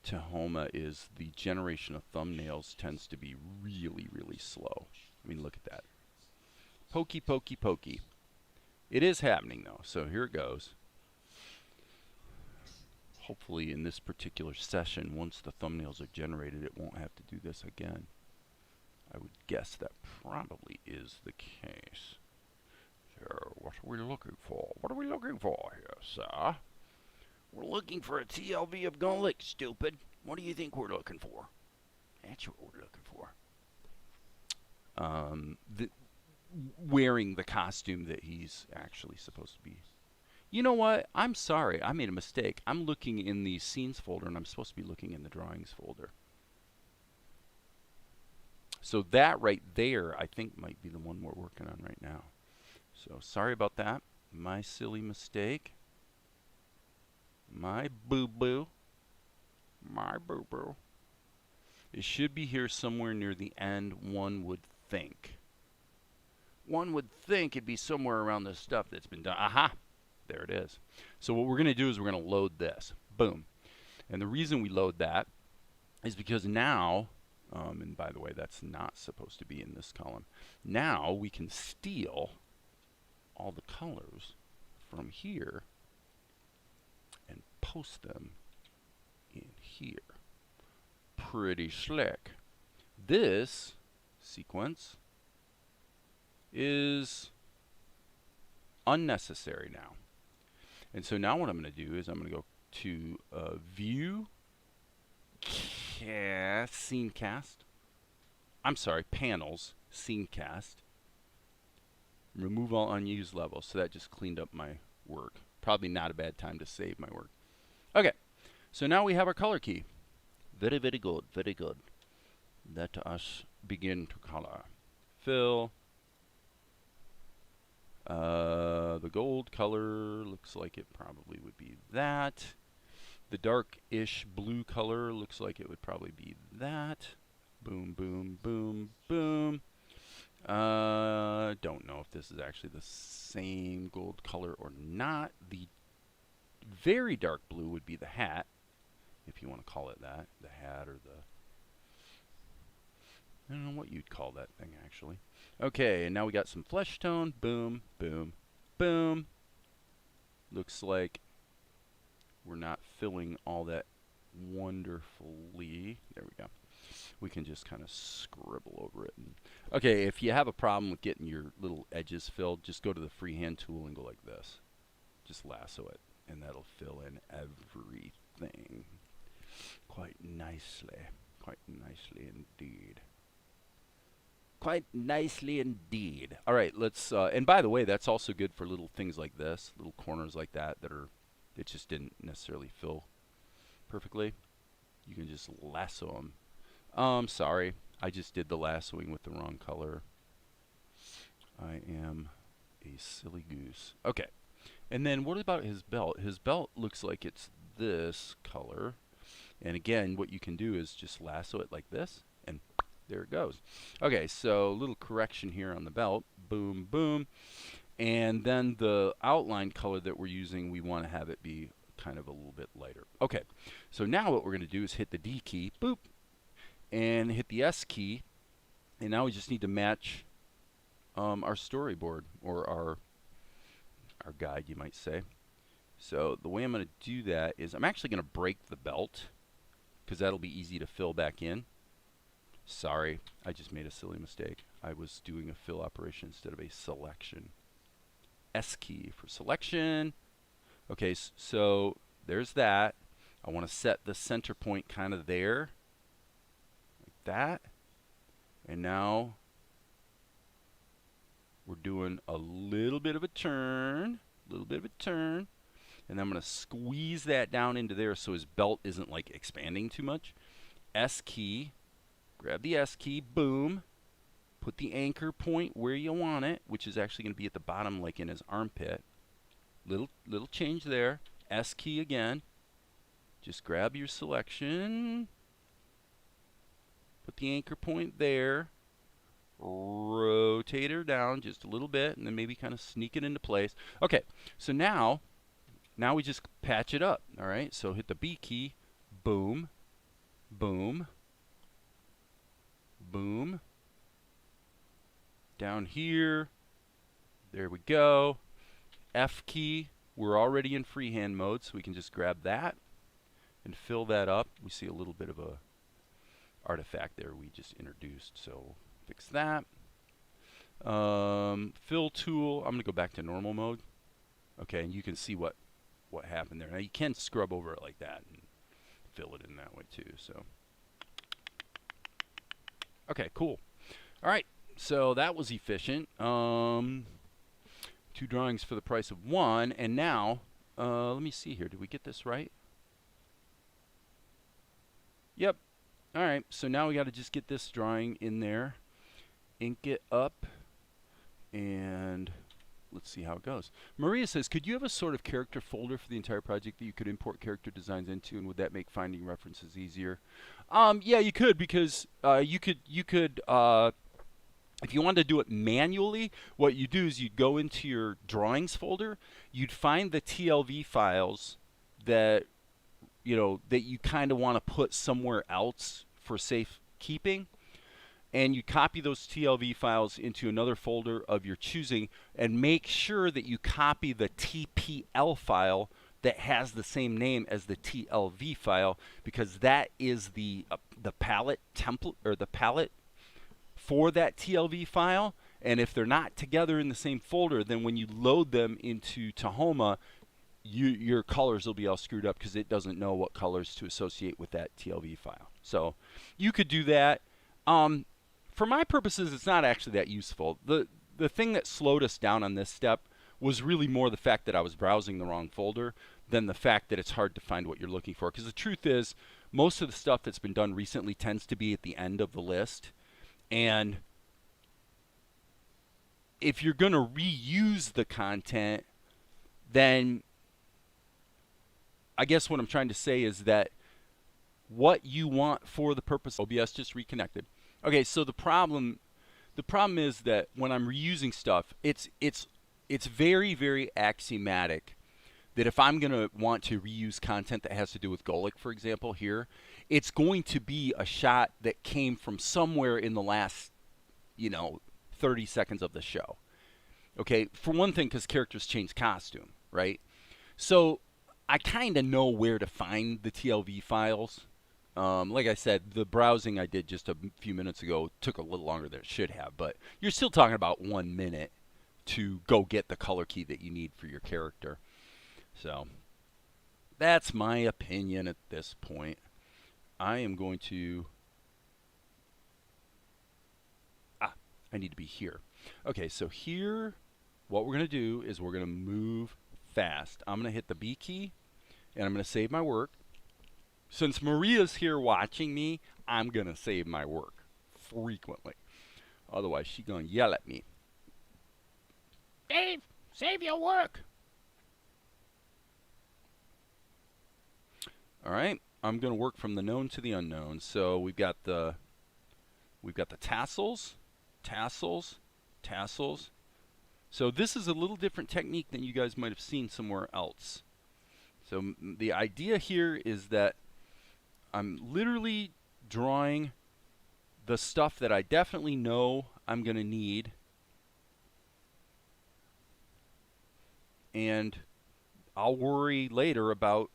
Tahoma, is the generation of thumbnails tends to be really, really slow. I mean, look at that. Pokey, pokey, pokey. It is happening though, so here it goes. Hopefully in this particular session, once the thumbnails are generated, it won't have to do this again. I would guess that probably is the case. So, what are we looking for? What are we looking for here, sir? We're looking for a TLV of Golek, stupid. What do you think we're looking for? That's what we're looking for. Wearing the costume that he's actually supposed to be. You know what? I'm sorry. I made a mistake. I'm looking in the scenes folder, and I'm supposed to be looking in the drawings folder. So that right there, I think, might be the one we're working on right now. So sorry about that. My silly mistake. My boo-boo. My boo-boo. It should be here somewhere near the end, one would think. One would think it'd be somewhere around the stuff that's been done. Aha! There it is. So what we're going to do is we're going to load this. Boom. And the reason we load that is because now, and by the way, that's not supposed to be in this column. Now we can steal all the colors from here and post them in here. Pretty slick. This sequence is unnecessary now. And so now what I'm going to do is I'm going to go to View, Scene Cast. I'm sorry, Panels, Scene Cast. Remove all unused levels. So that just cleaned up my work. Probably not a bad time to save my work. Okay, so now we have our color key. Very, very good, very good. Let us begin to color. Fill. The gold color looks like it probably would be that. The dark-ish blue color looks like it would probably be that. Boom, boom, boom, boom. Don't know if this is actually the same gold color or not. The very dark blue would be the hat, if you want to call it that. The hat or the... I don't know what you'd call that thing, actually. Okay, and now we got some flesh tone. Boom, boom, boom. Looks like we're not filling all that wonderfully. There we go. We can just kind of scribble over it. Okay, if you have a problem with getting your little edges filled, just go to the freehand tool and go like this. Just lasso it, and that'll fill in everything quite nicely. Quite nicely indeed. Quite nicely indeed. All right, let's, and by the way, that's also good for little things like this, little corners like that that just didn't necessarily fill perfectly. You can just lasso them. Sorry, I just did the lassoing with the wrong color. I am a silly goose. Okay, and then what about his belt? His belt looks like it's this color. And again, what you can do is just lasso it like this, and there it goes. Okay, so a little correction here on the belt. Boom, boom. And then the outline color that we're using, we want to have it be kind of a little bit lighter. Okay, so now what we're going to do is hit the D key, boop, and hit the S key. And now we just need to match our storyboard, or our guide, you might say. So the way I'm going to do that is I'm actually going to break the belt, because that'll be easy to fill back in. Sorry, I just made a silly mistake. I was doing a fill operation instead of a selection. S key for selection. Okay, so there's that. I want to set the center point kind of there, like that. And now we're doing a little bit of a turn, and I'm going to squeeze that down into there so his belt isn't like expanding too much. S key, grab the S key, boom, put the anchor point where you want it, which is actually going to be at the bottom, like in his armpit. Little change there. S key again. Just grab your selection, put the anchor point there, rotate her down just a little bit, and then maybe kind of sneak it into place. Okay, so now we just patch it up. All right, so hit the B key, boom, boom, boom. Down here, there we go. F key, we're already in freehand mode, so we can just grab that and fill that up. We see a little bit of a artifact there we just introduced, so fix that. Fill tool, I'm going to go back to normal mode. Okay, and you can see what happened there. Now you can scrub over it like that and fill it in that way too. So, okay, cool. All right, so that was efficient. 2 drawings for the price of 1, and now let me see here. Did we get this right? Yep. All right, so now we got to just get this drawing in there, ink it up, and let's see how it goes. Maria says, could you have a sort of character folder for the entire project that you could import character designs into, and would that make finding references easier? Yeah, you could, because you could if you wanted to do it manually, what you do is you'd go into your drawings folder, you'd find the TLV files that that you kind of want to put somewhere else for safe keeping, and you copy those TLV files into another folder of your choosing, and make sure that you copy the TPL file that has the same name as the TLV file, because that is the palette template, or the palette for that TLV file. And if they're not together in the same folder, then when you load them into Tahoma, your colors will be all screwed up because it doesn't know what colors to associate with that TLV file. So you could do that. For my purposes, it's not actually that useful. The thing that slowed us down on this step was really more the fact that I was browsing the wrong folder than the fact that it's hard to find what you're looking for. Because the truth is, most of the stuff that's been done recently tends to be at the end of the list. And if you're going to reuse the content, then I guess what I'm trying to say is that what you want for the purpose, OBS just reconnected. Okay, so the problem is that when I'm reusing stuff, it's very, very axiomatic that if I'm going to want to reuse content that has to do with Golic, for example, here, it's going to be a shot that came from somewhere in the last, 30 seconds of the show. Okay, for one thing, because characters change costume, right? So I kind of know where to find the TLV files. Like I said, the browsing I did just a few minutes ago took a little longer than it should have, but you're still talking about 1 minute to go get the color key that you need for your character. So that's my opinion at this point. I am going to... I need to be here. Okay, so here, what we're going to do is we're going to move fast. I'm going to hit the B key, and I'm going to save my work. Since Maria's here watching me, I'm going to save my work frequently. Otherwise, she's going to yell at me. Dave, save your work. All right, I'm going to work from the known to the unknown. So we've got the tassels, tassels, tassels. So this is a little different technique than you guys might have seen somewhere else. So the idea here is that I'm literally drawing the stuff that I definitely know I'm going to need, and I'll worry later about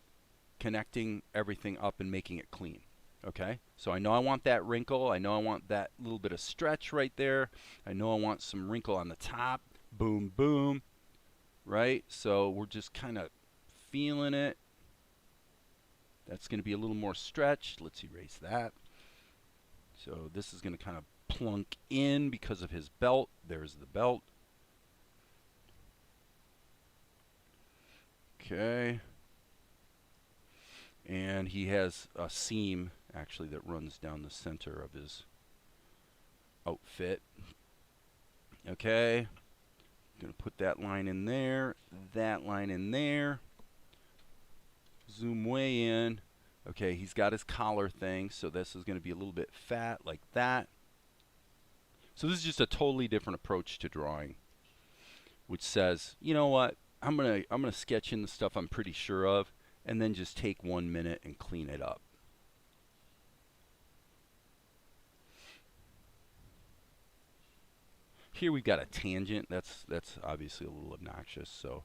connecting everything up and making it clean. Okay, so I know I want that wrinkle, I know I want that little bit of stretch right there, I know I want some wrinkle on the top, boom boom, right? So we're just kind of feeling it. That's going to be a little more stretched. Let's erase that. So this is going to kind of plunk in because of his belt. There's the belt. Okay. And he has a seam actually that runs down the center of his outfit. Okay. Gonna put that line in there, that line in there. Zoom way in. Okay, he's got his collar thing, so this is going to be a little bit fat like that. So this is just a totally different approach to drawing, which says, you know what, I'm gonna sketch in the stuff I'm pretty sure of, and then just take 1 minute and clean it up. Here we've got a tangent. That's obviously a little obnoxious, so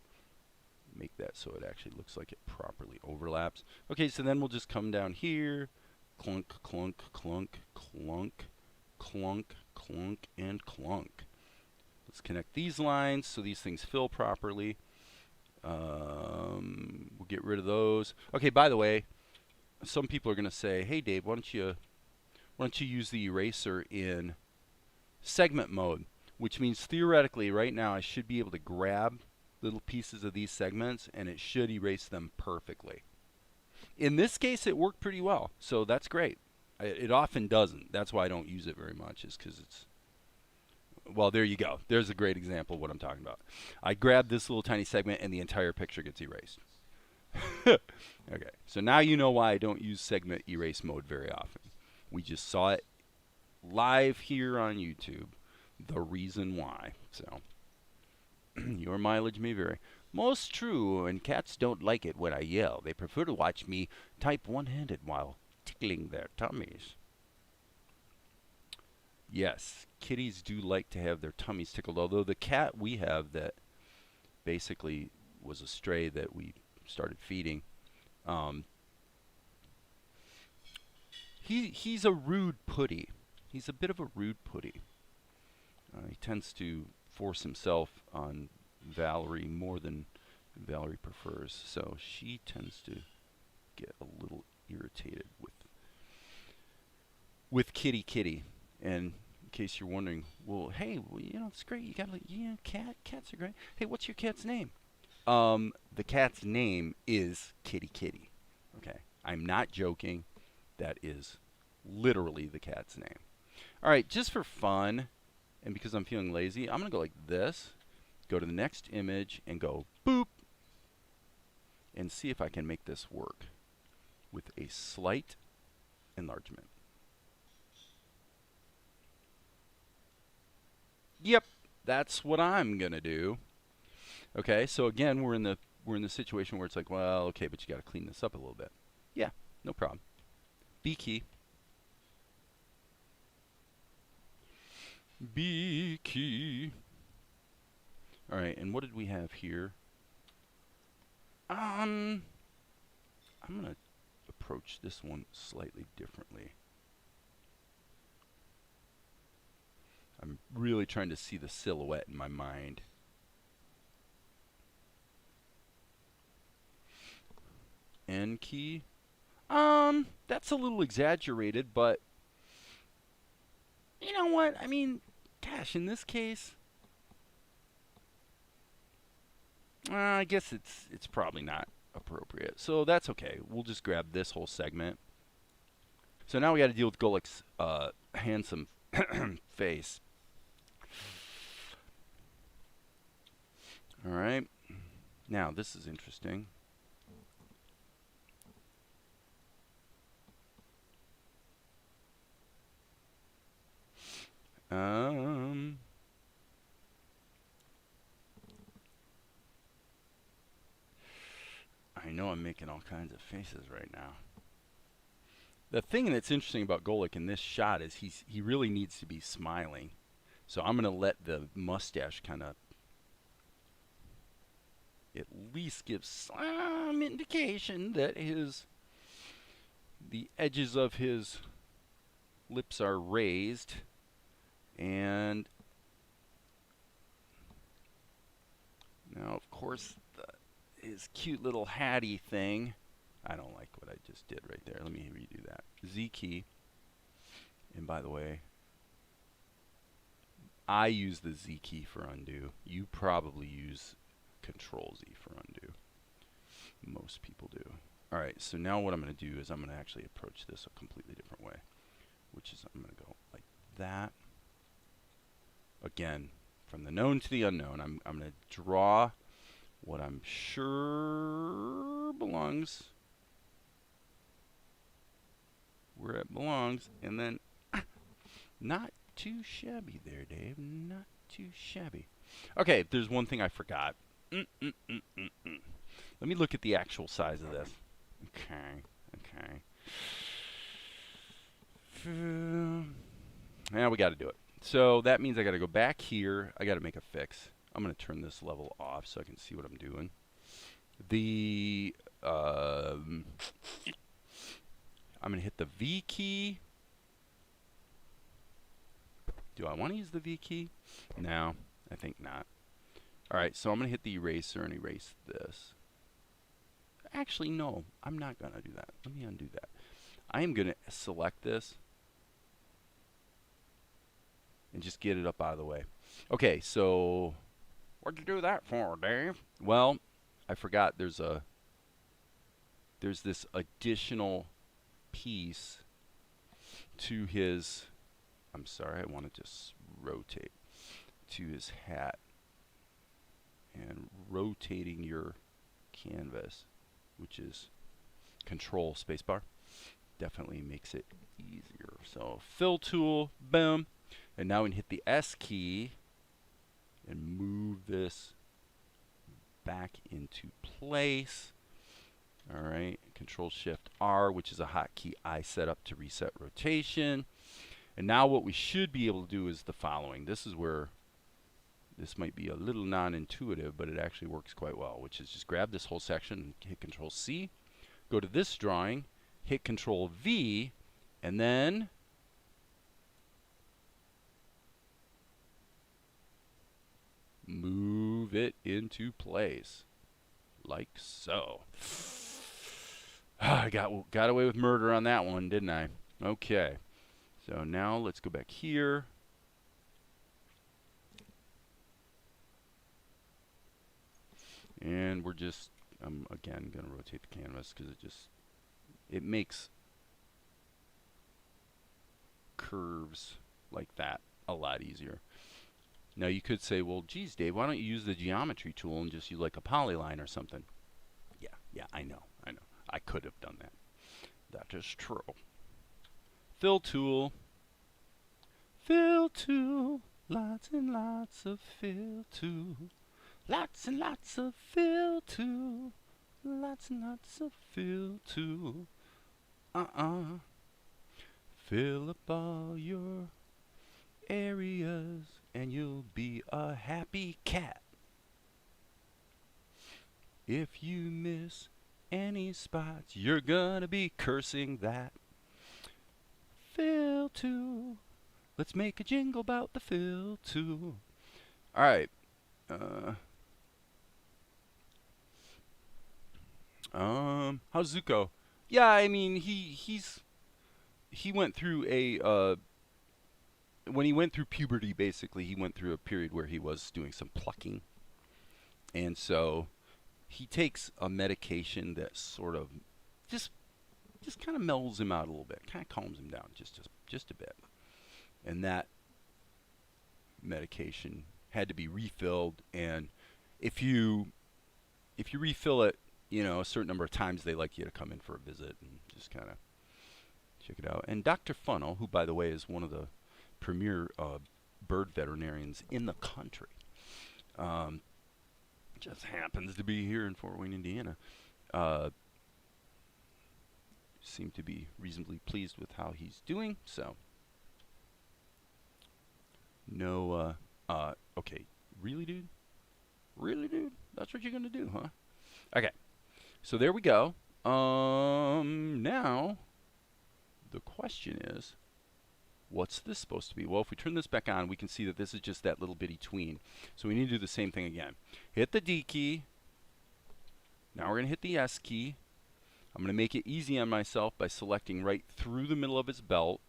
make that so it actually looks like it properly overlaps. Okay, so then we'll just come down here, clunk, clunk, clunk, clunk, clunk, clunk, and clunk. Let's connect these lines so these things fill properly. We'll get rid of those. Okay, by the way, some people are going to say, hey Dave, why don't you use the eraser in segment mode, which means theoretically right now I should be able to grab little pieces of these segments and it should erase them perfectly. In this case it worked pretty well, so that's great. It often doesn't. That's why I don't use it very much, is because it's, well, there you go. There's a great example of what I'm talking about. I grab this little tiny segment and the entire picture gets erased. Okay, so now you know why I don't use segment erase mode very often. We just saw it live here on YouTube. The reason why. So your mileage may vary. Most true, and cats don't like it when I yell. They prefer to watch me type one-handed while tickling their tummies. Yes, kitties do like to have their tummies tickled, although the cat we have that basically was a stray that we started feeding, he's a rude putty. He's a bit of a rude putty. He tends to force himself on Valerie more than Valerie prefers, so she tends to get a little irritated with Kitty. And in case you're wondering, well, hey, well, you know, it's great. You got, like, yeah, cats are great. Hey, what's your cat's name? The cat's name is Kitty. Okay, I'm not joking. That is literally the cat's name. All right, just for fun, and because I'm feeling lazy, I'm going to go like this, go to the next image, and go boop, and see if I can make this work with a slight enlargement. Yep, that's what I'm going to do. Okay, so again, we're in the situation where it's like, well, okay, but you got to clean this up a little bit. Yeah, no problem. B key. B key. All right, and what did we have here? I'm gonna approach this one slightly differently. I'm really trying to see the silhouette in my mind. N key. That's a little exaggerated, but you know what? I mean, gosh, in this case, I guess it's probably not appropriate. So that's okay. We'll just grab this whole segment. So now we got to deal with Golik's handsome face. All right. Now this is interesting. I know I'm making all kinds of faces right now. The thing that's interesting about Golik in this shot is he really needs to be smiling. So I'm going to let the mustache kind of at least give some indication that the edges of his lips are raised, and now of course his cute little hattie thing. I don't like what I just did right there. Let me redo that. Z key. And by the way, I use the Z key for undo. You probably use Control Z for undo. Most people do. All right, so now what I'm going to do is I'm going to actually approach this a completely different way, which is I'm going to go like that. Again, from the known to the unknown, I'm going to draw what I'm sure belongs where it belongs, and then not too shabby there, Dave. Not too shabby. Okay, there's one thing I forgot. Let me look at the actual size of this. Okay. Now we got to do it. So that means I got to go back here. I got to make a fix. I'm going to turn this level off so I can see what I'm doing. I'm going to hit the V key. Do I want to use the V key? No, I think not. All right, so I'm going to hit the eraser and erase this. Actually, no, I'm not going to do that. Let me undo that. I am going to select this and just get it up out of the way. Okay, so what'd you do that for, Dave? Well, I forgot there's this additional piece to his, I'm sorry, I wanted to rotate to his hat. And rotating your canvas, which is control spacebar, definitely makes it easier. So fill tool, boom. And now we can hit the S key and move this back into place. All right, Control Shift R, which is a hotkey I set up to reset rotation. And now what we should be able to do is the following. This is where this might be a little non-intuitive, but it actually works quite well, which is just grab this whole section and hit Control C, go to this drawing, hit Control V, and then move it into place, like so. I got away with murder on that one, didn't I? Okay, so now let's go back here. And we're just, I'm again going to rotate the canvas because it makes curves like that a lot easier. Now you could say, well, geez, Dave, why don't you use the geometry tool and just use like a polyline or something? Yeah, I know. I could have done that. That is true. Fill tool, lots and lots of fill tool. Lots and lots of fill tool. Lots and lots of fill tool. Fill up all your areas and you'll be a happy cat. If you miss any spots, you're gonna be cursing that. Fill tool. Let's make a jingle about the fill tool. All right. How's Zuko? Yeah, I mean he went through a when he went through puberty, basically he went through a period where he was doing some plucking, and so he takes a medication that sort of just kind of mellows him out a little bit, kind of calms him down just a bit, and that medication had to be refilled, and if you refill it, you know, a certain number of times, they like you to come in for a visit and just kind of check it out. And Dr. Funnel, who by the way is one of the premier bird veterinarians in the country, just happens to be here in Fort Wayne, Indiana, seemed to be reasonably pleased with how he's doing. So no, okay, really, dude? That's what you're gonna do, huh? Okay, so there we go. Now the question is, what's this supposed to be? Well, if we turn this back on, we can see that this is just that little bitty tween. So we need to do the same thing again. Hit the D key. Now we're gonna hit the S key. I'm gonna make it easy on myself by selecting right through the middle of his belt.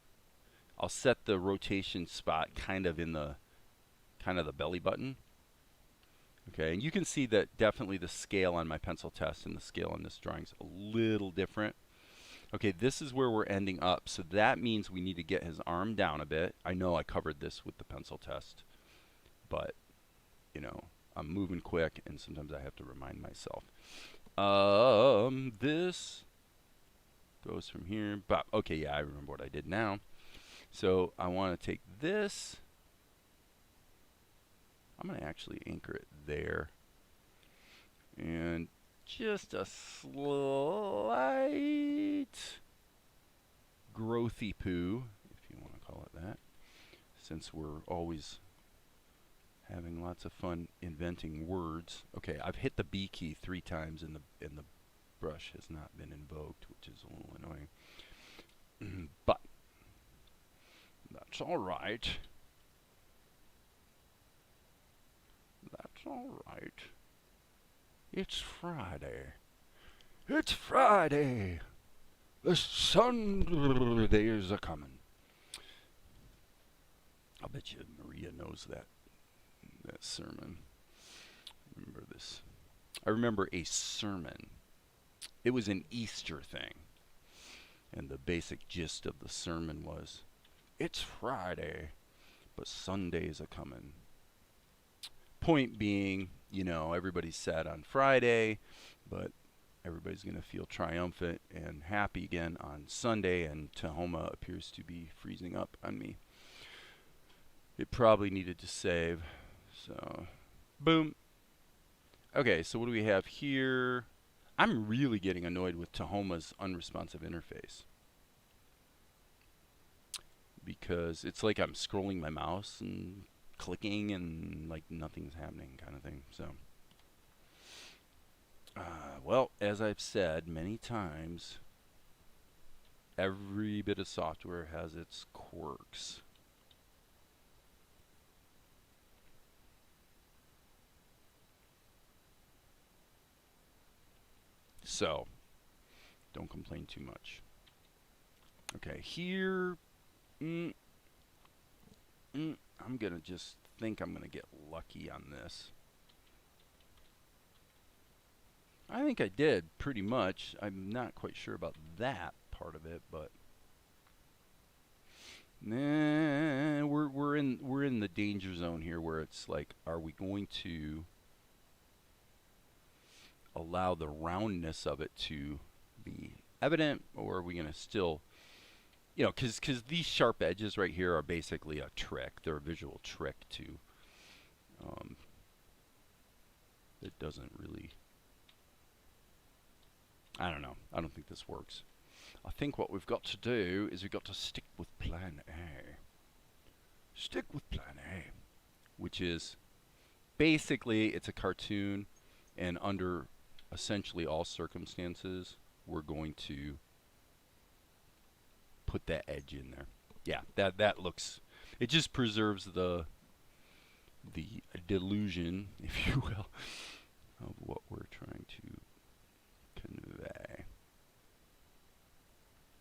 I'll set the rotation spot kind of in the belly button. Okay, and you can see that definitely the scale on my pencil test and the scale on this drawing is a little different. Okay, this is where we're ending up. So that means we need to get his arm down a bit. I know I covered this with the pencil test, but, you know, I'm moving quick, and sometimes I have to remind myself. This goes from here. But, okay, yeah, I remember what I did now. So I want to take this. I'm going to actually anchor it there. And just a slight growthy poo, if you want to call it that, since we're always having lots of fun inventing words. Okay, I've hit the B key 3 times and the brush has not been invoked, which is a little annoying. But that's all right. That's all right. It's Friday. It's Friday. The Sundays are coming. I'll bet you Maria knows that sermon. Remember this. I remember a sermon. It was an Easter thing. And the basic gist of the sermon was, it's Friday, but Sundays are coming. Point being, you know, everybody's sad on Friday, but everybody's going to feel triumphant and happy again on Sunday, and Tahoma appears to be freezing up on me. It probably needed to save, so boom. Okay, so what do we have here? I'm really getting annoyed with Tahoma's unresponsive interface, because it's like I'm scrolling my mouse and clicking and like nothing's happening kind of thing. So well, as I've said many times, every bit of software has its quirks. So don't complain too much. Okay, here I'm gonna just think I'm gonna get lucky on this. I think I did pretty much. I'm not quite sure about that part of it, but nah, we're in the danger zone here, where it's like, are we going to allow the roundness of it to be evident, or are we going to still, you know, because these sharp edges right here are basically a trick. They're a visual trick to, it doesn't really, I don't know. I don't think this works. I think what we've got to do is we've got to stick with plan A. Stick with plan A, which is basically it's a cartoon, and under essentially all circumstances, we're going to put that edge in there. Yeah, that looks, it just preserves the delusion, if you will, of what we're trying to convey.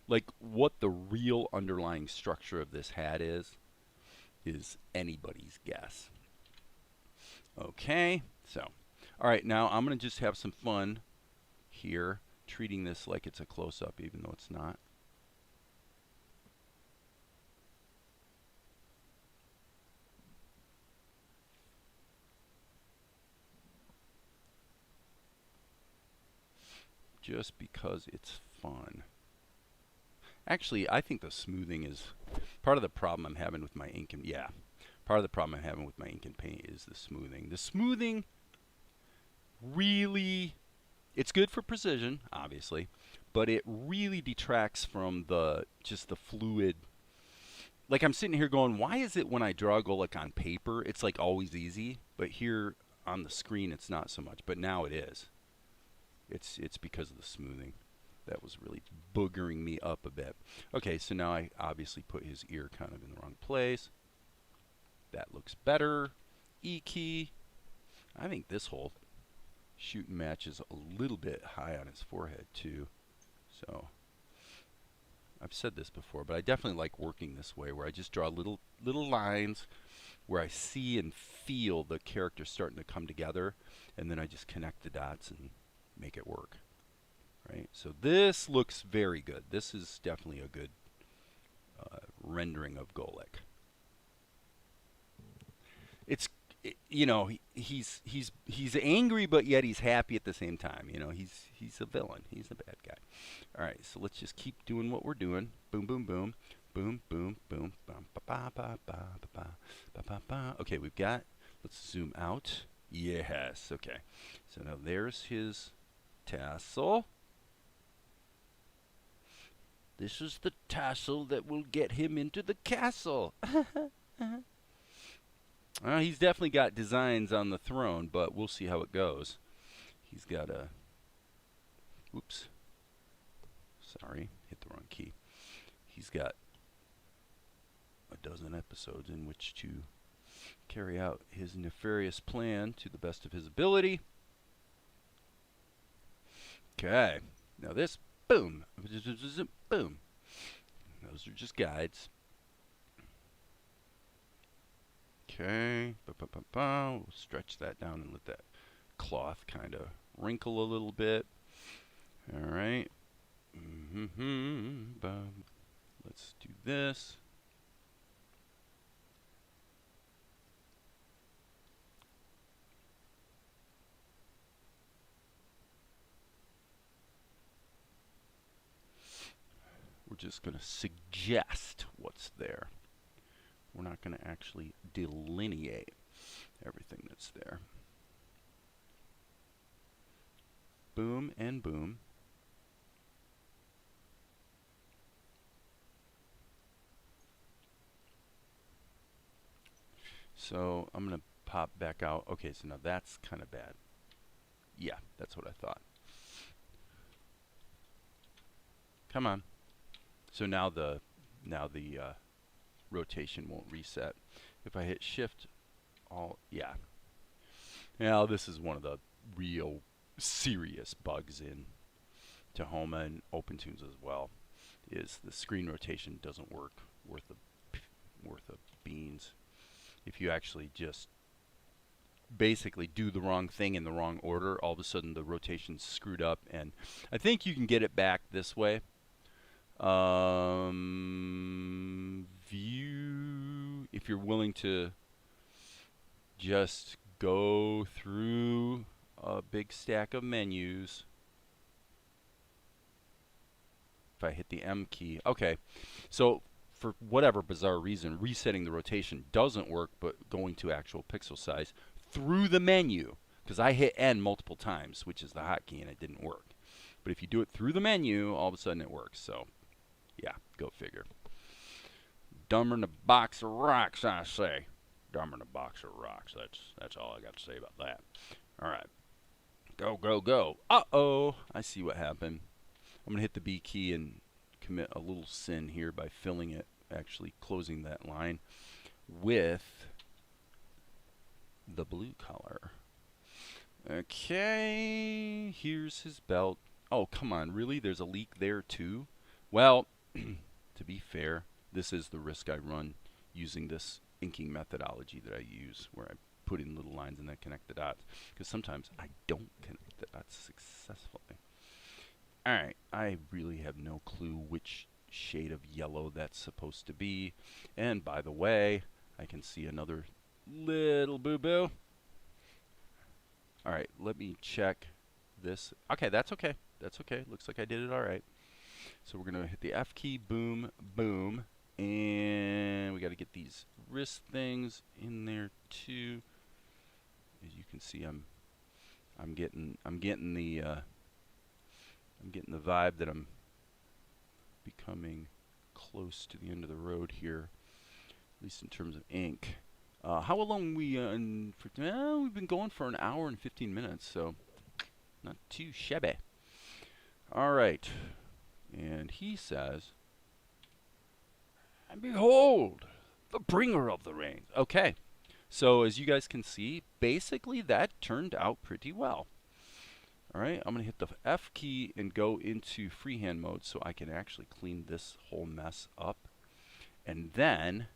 Like, what the real underlying structure of this hat is anybody's guess. Okay, so, all right, now I'm going to just have some fun here, treating this like it's a close-up, even though it's not. Just because it's fun. Actually, I think the smoothing is part of the problem I'm having with my ink and part of the problem I'm having with my ink and paint is the smoothing. The smoothing really, it's good for precision, obviously, but it really detracts from just the fluid. Like, I'm sitting here going, why is it when I draw like on paper, it's like always easy, but here on the screen it's not so much, but now it is. It's because of the smoothing. That was really boogering me up a bit. Okay, so now I obviously put his ear kind of in the wrong place. That looks better. E key. I think this whole shoot and match is a little bit high on his forehead too. So I've said this before, but I definitely like working this way, where I just draw little lines where I see and feel the character starting to come together, and then I just connect the dots and make it work. Right? So this looks very good. This is definitely a good rendering of Golek. It's you know, he's angry, but yet he's happy at the same time. You know, he's a villain. He's a bad guy. All right, so let's just keep doing what we're doing. Boom, boom, boom, boom, boom, boom, ba ba ba ba ba ba ba ba. Okay, we've got. Let's zoom out. Yes. Okay. So now there's his tassel. This is the tassel that will get him into the castle. He's definitely got designs on the throne, but we'll see how it goes. He's got a... Oops. Sorry, hit the wrong key. He's got a dozen episodes in which to carry out his nefarious plan to the best of his ability. Okay. Now this, boom. Boom. Those are just guides. Okay, we'll stretch that down and let that cloth kind of wrinkle a little bit. All right. Let's do this. We're just going to suggest what's there. We're not going to actually delineate everything that's there. Boom and boom. So I'm going to pop back out. Okay, so now that's kind of bad. Yeah, that's what I thought. Come on. So now the rotation won't reset. If I hit shift, yeah. Now this is one of the real serious bugs in Tahoma and OpenToonz as well, is the screen rotation doesn't work worth a beans. If you actually just basically do the wrong thing in the wrong order, all of a sudden the rotation's screwed up, and I think you can get it back this way. View, if you're willing to just go through a big stack of menus. If I hit the M key, okay. So for whatever bizarre reason, resetting the rotation doesn't work, but going to actual pixel size through the menu, because I hit N multiple times, which is the hotkey, and it didn't work. But if you do it through the menu, all of a sudden it works. So yeah, go figure. Dumber than a box of rocks, I say. Dumber than a box of rocks. That's all I got to say about that. All right. Go, go, go. Uh-oh. I see what happened. I'm going to hit the B key and commit a little sin here by filling it, actually closing that line with the blue color. Okay. Here's his belt. Oh, come on. Really? There's a leak there, too? Well, to be fair, this is the risk I run using this inking methodology that I use, where I put in little lines and then connect the dots, because sometimes I don't connect the dots successfully. Alright, I really have no clue which shade of yellow that's supposed to be. And by the way, I can see another little boo-boo. Alright, let me check this. Okay, that's okay. That's okay. Looks like I did it alright. So we're going to hit the F key, boom, boom. And we got to get these wrist things in there too. As you can see, I'm getting the vibe that I'm becoming close to the end of the road here, at least in terms of ink. How long we've been going for an hour and 15 minutes, so not too shabby. All right, and he says, "And behold, the bringer of the rain." Okay, so as you guys can see, basically that turned out pretty well. All right, I'm going to hit the F key and go into freehand mode so I can actually clean this whole mess up. And then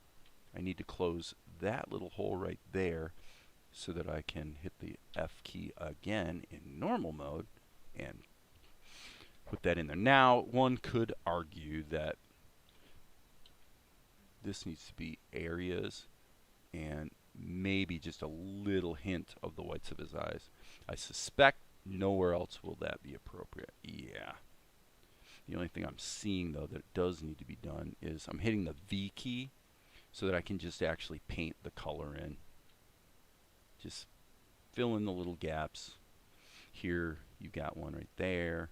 I need to close that little hole right there so that I can hit the F key again in normal mode and put that in there. Now, one could argue that this needs to be areas and maybe just a little hint of the whites of his eyes. I suspect nowhere else will that be appropriate. Yeah. The only thing I'm seeing, though, that does need to be done is I'm hitting the V key so that I can just actually paint the color in. Just fill in the little gaps. Here, you got one right there.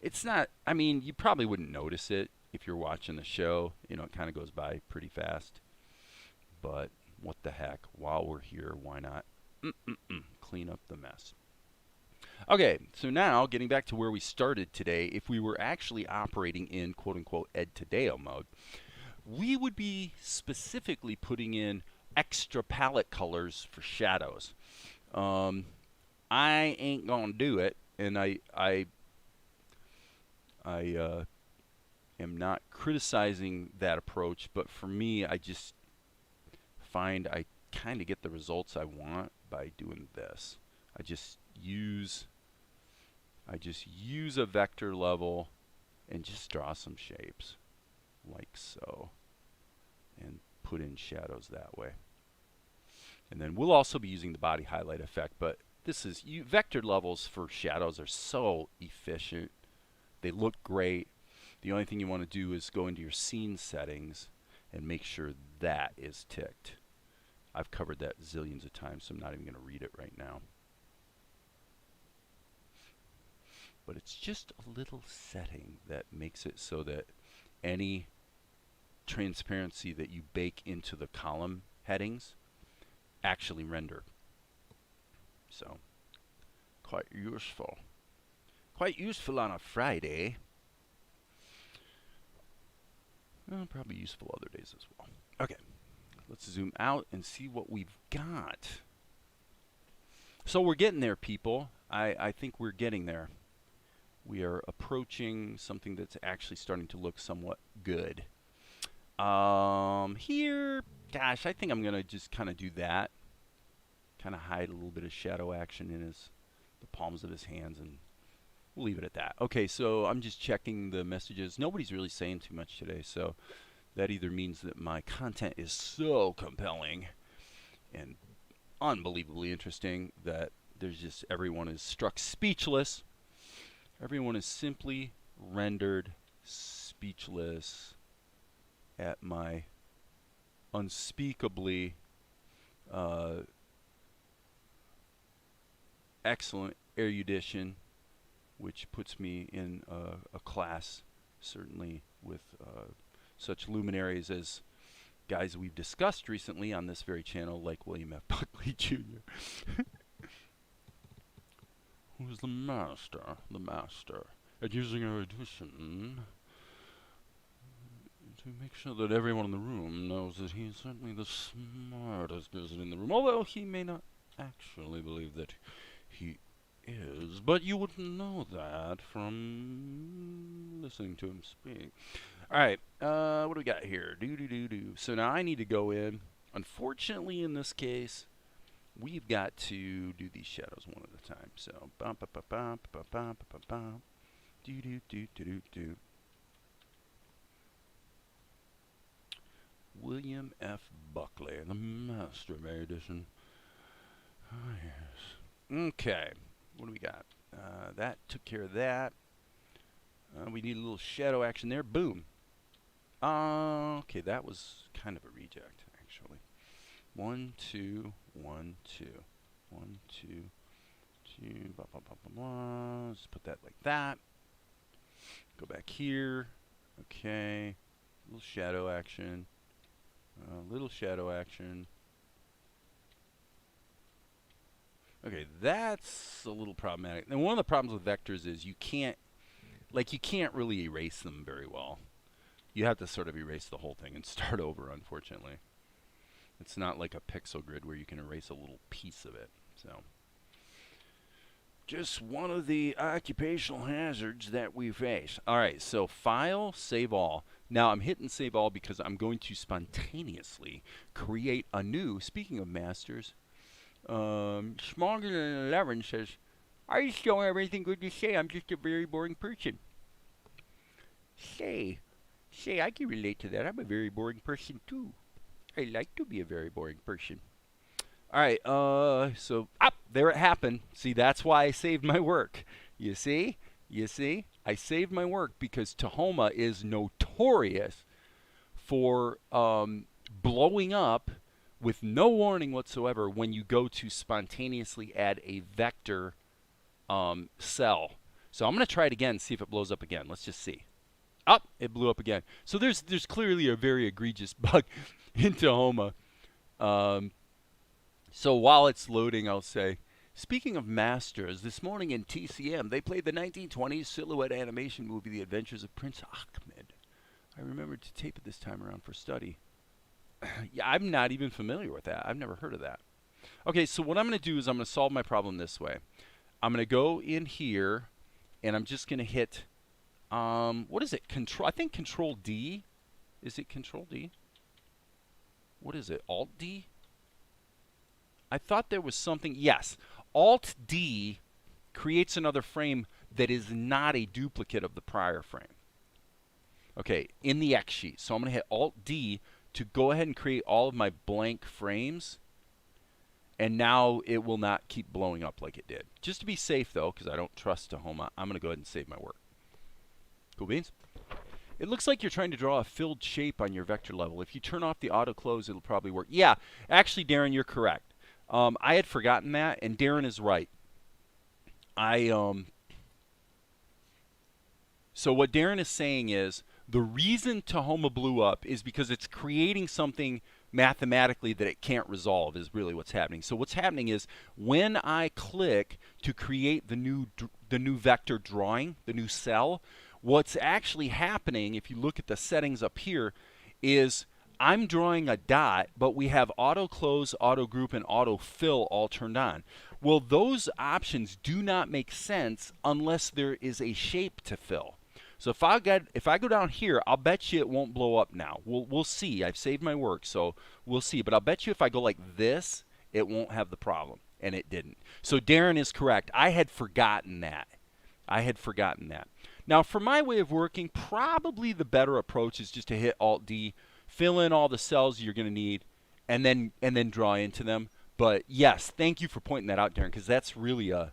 It's not, I mean, you probably wouldn't notice it if you're watching the show. You know, it kind of goes by pretty fast. But what the heck, while we're here, why not clean up the mess? Okay, so now getting back to where we started today, if we were actually operating in quote-unquote Ed Tadeo mode, we would be specifically putting in extra palette colors for shadows. I ain't gonna do it, and I am not criticizing that approach, but for me, I just find I kind of get the results I want by doing this. I just use a vector level and just draw some shapes like so and put in shadows that way. And then we'll also be using the body highlight effect, but this is vector levels for shadows are so efficient. They look great. The only thing you want to do is go into your scene settings and make sure that is ticked. I've covered that zillions of times, so I'm not even going to read it right now. But it's just a little setting that makes it so that any transparency that you bake into the column headings actually render. So, quite useful. Quite useful on a Friday. Well, probably useful other days as well. Okay, let's zoom out and see what we've got. So we're getting there, people. I think we're getting there. We are approaching something that's actually starting to look somewhat good. Here, gosh, I think I'm going to just kind of do that. Kind of hide a little bit of shadow action in the palms of his hands, and we'll leave it at that. Okay, so I'm just checking the messages. Nobody's really saying too much today, so that either means that my content is so compelling and unbelievably interesting that there's just everyone is struck speechless. Everyone is simply rendered speechless at my unspeakably excellent erudition, which puts me in a class, certainly, with such luminaries as guys we've discussed recently on this very channel, like William F. Buckley Jr. Who's the master at using erudition to make sure that everyone in the room knows that he is certainly the smartest person in the room, although he may not actually believe that he is, but you wouldn't know that from listening to him speak. Alright, what do we got here? So now I need to go in. Unfortunately, in this case, we've got to do these shadows one at a time. So, William F. Buckley, the master of erudition. Oh, yes. Okay, what do we got? That took care of that. We need a little shadow action there. Boom. Okay, that was kind of a reject, actually. 1, 2, 1, 2. 1, 2, 2. Blah, blah, blah, blah, blah. Just put that like that. Go back here. Okay. Little shadow action. Little shadow action. Okay, that's a little problematic. And one of the problems with vectors is you can't really erase them very well. You have to sort of erase the whole thing and start over, unfortunately. It's not like a pixel grid where you can erase a little piece of it. So, just one of the occupational hazards that we face. All right, so File, Save All. Now I'm hitting save all because I'm going to spontaneously create a new, speaking of masters, Smaller than 11 says, I just don't have anything good to say. I'm just a very boring person. Say, I can relate to that. I'm a very boring person too. I like to be a very boring person. All right, so there it happened. See, that's why I saved my work. You see? You see? I saved my work because Tahoma is notorious for blowing up with no warning whatsoever when you go to spontaneously add a vector cell. So I'm going to try it again, see if it blows up again. Let's just see. It blew up again. So there's clearly a very egregious bug in Tahoma. So while it's loading, I'll say, speaking of masters, this morning in TCM, they played the 1920s silhouette animation movie, The Adventures of Prince Ahmed. I remembered to tape it this time around for study. Yeah, I'm not even familiar with that. I've never heard of that. Okay, so what I'm going to do is I'm going to solve my problem this way. I'm going to go in here, and I'm just going to hit, what is it? I think Control D. Is it Control D? What is it? Alt D? I thought there was something. Yes, Alt D creates another frame that is not a duplicate of the prior frame. Okay, in the X sheet. So I'm going to hit Alt D to go ahead and create all of my blank frames. And now it will not keep blowing up like it did. Just to be safe, though, because I don't trust Tahoma, I'm going to go ahead and save my work. Cool beans? It looks like you're trying to draw a filled shape on your vector level. If you turn off the auto close, it'll probably work. Yeah, actually, Darren, you're correct. I had forgotten that, and Darren is right. So what Darren is saying is the reason Tahoma blew up is because it's creating something mathematically that it can't resolve is really what's happening. So what's happening is when I click to create the new vector drawing, the new cell, what's actually happening, if you look at the settings up here, is I'm drawing a dot, but we have auto close, auto group, and auto fill all turned on. Well, those options do not make sense unless there is a shape to fill. So if I go down here, I'll bet you it won't blow up now. We'll see. I've saved my work, so we'll see. But I'll bet you if I go like this, it won't have the problem, and it didn't. So Darren is correct. I had forgotten that. Now, for my way of working, probably the better approach is just to hit Alt D, fill in all the cells you're going to need, and then draw into them. But yes, thank you for pointing that out, Darren, because that's really a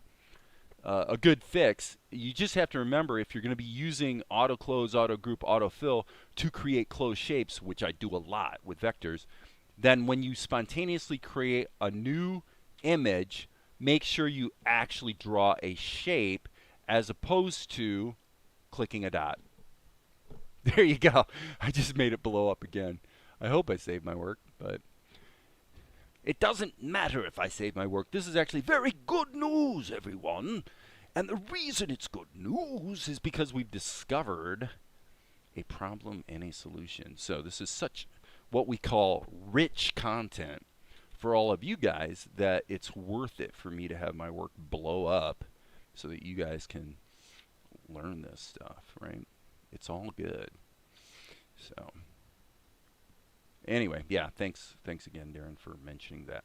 good fix. You just have to remember if you're going to be using auto close, auto group, auto fill to create closed shapes, which I do a lot with vectors, then when you spontaneously create a new image, make sure you actually draw a shape as opposed to clicking a dot. There you go. I just made it blow up again. I hope I saved my work, but it doesn't matter if I save my work. This is actually very good news, everyone. And the reason it's good news is because we've discovered a problem and a solution. So this is such what we call rich content for all of you guys that it's worth it for me to have my work blow up so that you guys can learn this stuff, right? It's all good. So anyway, yeah, thanks again, Darren, for mentioning that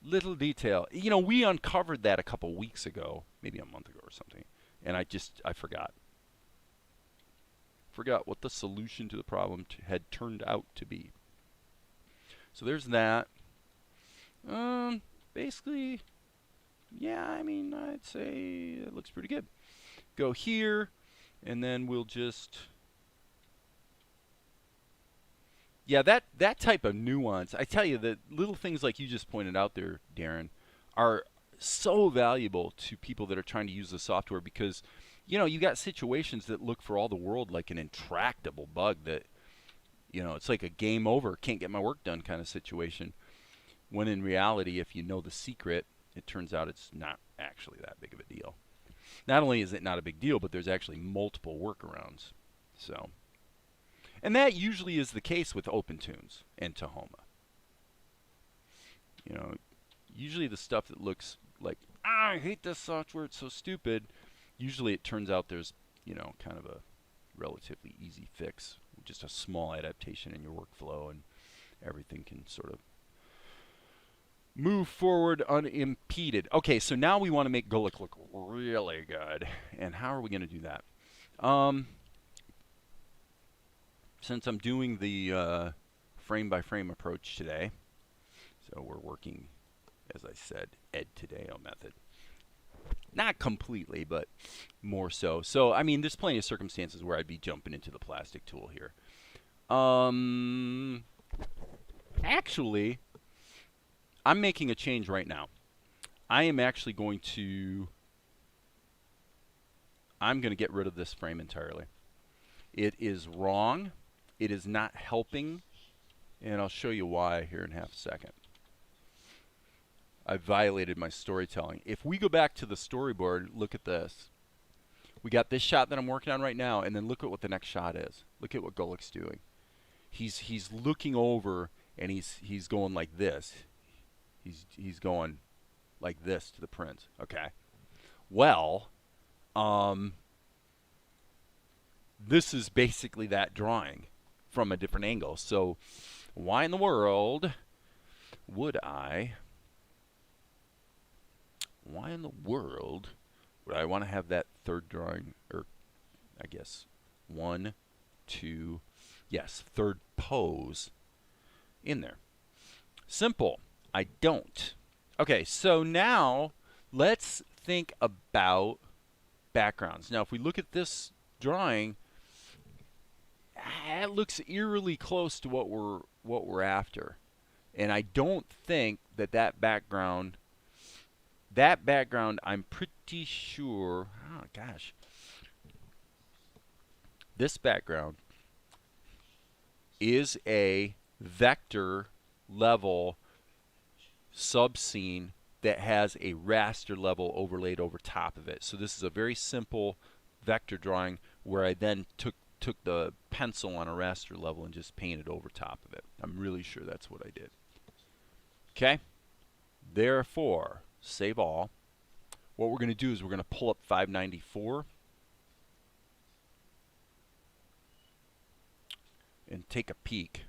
little detail. You know, we uncovered that a couple weeks ago, maybe a month ago or something, and I forgot what the solution to the problem had turned out to be. So there's that. Basically, yeah, I mean, I'd say it looks pretty good. Go here, and then we'll just, yeah, that type of nuance, I tell you, the little things like you just pointed out there, Darren, are so valuable to people that are trying to use the software because, you know, you got situations that look for all the world like an intractable bug that, you know, it's like a game over, can't get my work done kind of situation. When in reality, if you know the secret, it turns out it's not actually that big of a deal. Not only is it not a big deal, but there's actually multiple workarounds. So, and that usually is the case with OpenToonz and Tahoma. You know, usually the stuff that looks like, I hate this software, it's so stupid, usually it turns out there's, you know, kind of a relatively easy fix just a small adaptation in your workflow, and everything can sort of move forward unimpeded. Okay, so now we want to make Gulick look really good. And how are we going to do that? Since I'm doing the frame-by-frame approach today, so we're working, as I said, Ed Tadeo method. Not completely, but more so. So, I mean, there's plenty of circumstances where I'd be jumping into the plastic tool here. Actually, I'm making a change right now. I am actually going to get rid of this frame entirely. It is wrong. It is not helping, and I'll show you why here in half a second. I violated my storytelling. If we go back to the storyboard, look at this. We got this shot that I'm working on right now, and then look at what the next shot is. Look at what Gulick's doing. He's looking over, and he's going like this. He's going like this to the print. Okay. Well, this is basically that drawing from a different angle. So why in the world would I want to have that third drawing, or I guess 1, 2, yes, third pose in there? Simple. I don't. Okay, so now let's think about backgrounds. Now, if we look at this drawing, it looks eerily close to what we're after, and I don't think that background. That background, I'm pretty sure. Oh gosh, this background is a vector level subscene that has a raster level overlaid over top of it. So this is a very simple vector drawing where I then took the pencil on a raster level and just painted over top of it. I'm really sure that's what I did. Okay? Therefore, save all. What we're going to do is we're going to pull up 594 and take a peek.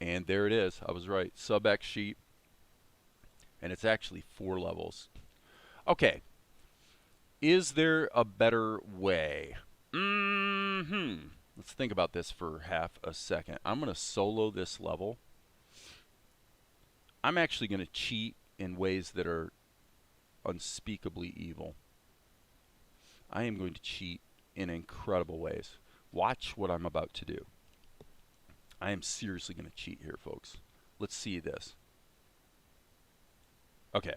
And there it is. I was right. Sub X sheet. And it's actually 4 levels. Okay. Is there a better way? Let's think about this for half a second. I'm going to solo this level. I'm actually going to cheat in ways that are unspeakably evil. I am going to cheat in incredible ways. Watch what I'm about to do. I am seriously going to cheat here, folks. Let's see this. Okay.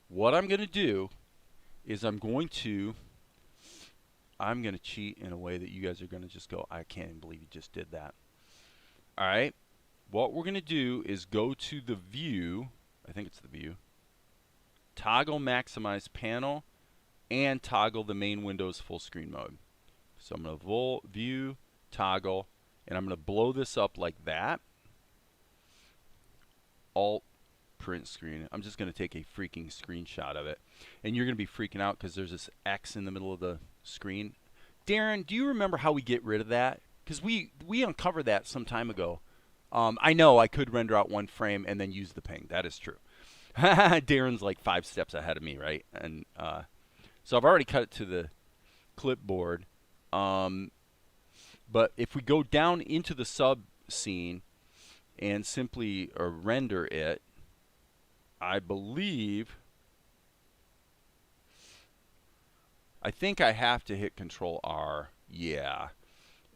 What I'm going to do is I'm going to cheat in a way that you guys are going to just go, I can't even believe you just did that. All right. What we're going to do is go to the view. I think it's the view. Toggle maximize panel and toggle the main Windows full screen mode. So I'm going to view, toggle, and I'm going to blow this up like that. Alt, print screen. I'm just going to take a freaking screenshot of it. And you're going to be freaking out because there's this X in the middle of the screen. Darren, do you remember how we get rid of that? Because we uncovered that some time ago. I know I could render out one frame and then use the ping. That is true. Darren's like 5 steps ahead of me, right? And so I've already cut it to the clipboard. But if we go down into the sub scene and simply render it, I think I have to hit Control R. Yeah.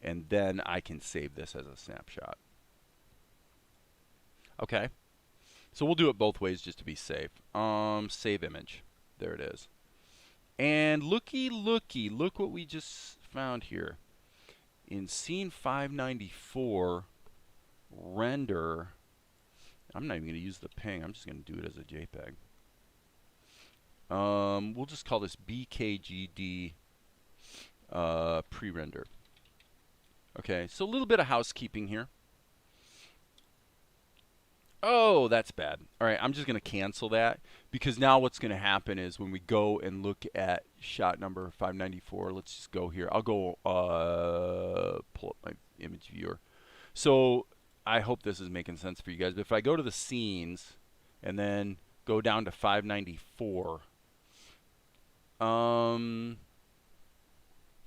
And then I can save this as a snapshot. Okay. So we'll do it both ways just to be safe. Save image. There it is. And looky, look what we just found here. In scene 594, render. I'm not even going to use the ping. I'm just going to do it as a JPEG. We'll just call this BKGD pre-render. Okay, so a little bit of housekeeping here. Oh, that's bad. All right, I'm just going to cancel that because now what's going to happen is when we go and look at shot number 594, let's just go here. I'll go pull up my image viewer. So I hope this is making sense for you guys. But if I go to the scenes and then go down to 594,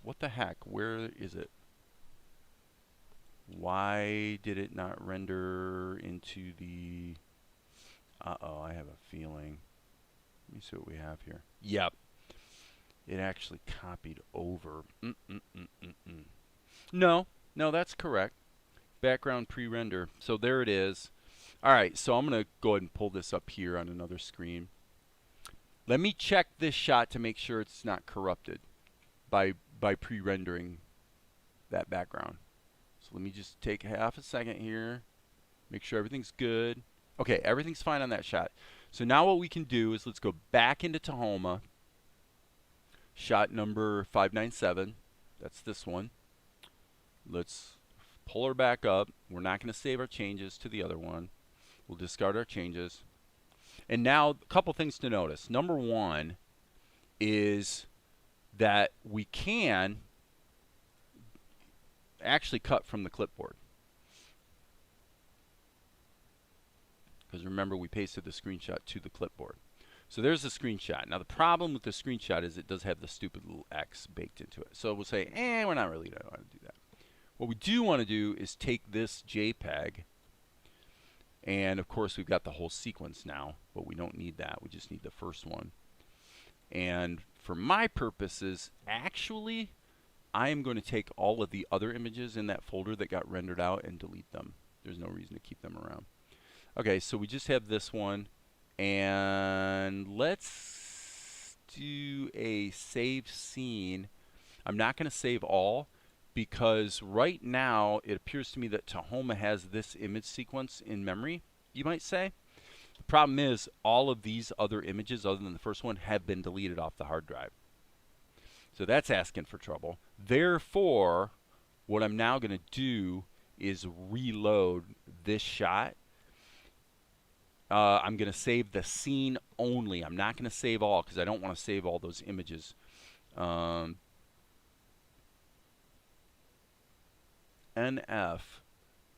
what the heck? Where is it? Why did it not render into the... Uh-oh, I have a feeling. Let me see what we have here. Yep. It actually copied over. No, that's correct. Background pre-render. So there it is. All right, so I'm going to go ahead and pull this up here on another screen. Let me check this shot to make sure it's not corrupted by pre-rendering that background. So let me just take half a second here, make sure everything's good. Okay, everything's fine on that shot. So now what we can do is let's go back into Tahoma, shot number 597. That's this one. Let's pull her back up. We're not going to save our changes to the other one. We'll discard our changes. And now, a couple things to notice. Number one is that we can actually cut from the clipboard. Because remember, we pasted the screenshot to the clipboard. So there's the screenshot. Now the problem with the screenshot is it does have the stupid little X baked into it. So we'll say, we're not really going to want to do that. What we do want to do is take this JPEG, and of course we've got the whole sequence now, but we don't need that. We just need the first one. And for my purposes, actually, I am going to take all of the other images in that folder that got rendered out and delete them. There's no reason to keep them around. Okay, so we just have this one, and let's do a save scene. I'm not going to save all because right now it appears to me that Tahoma has this image sequence in memory, you might say. The problem is all of these other images other than the first one have been deleted off the hard drive. So that's asking for trouble. Therefore, what I'm now going to do is reload this shot. I'm going to save the scene only. I'm not going to save all because I don't want to save all those images. NF.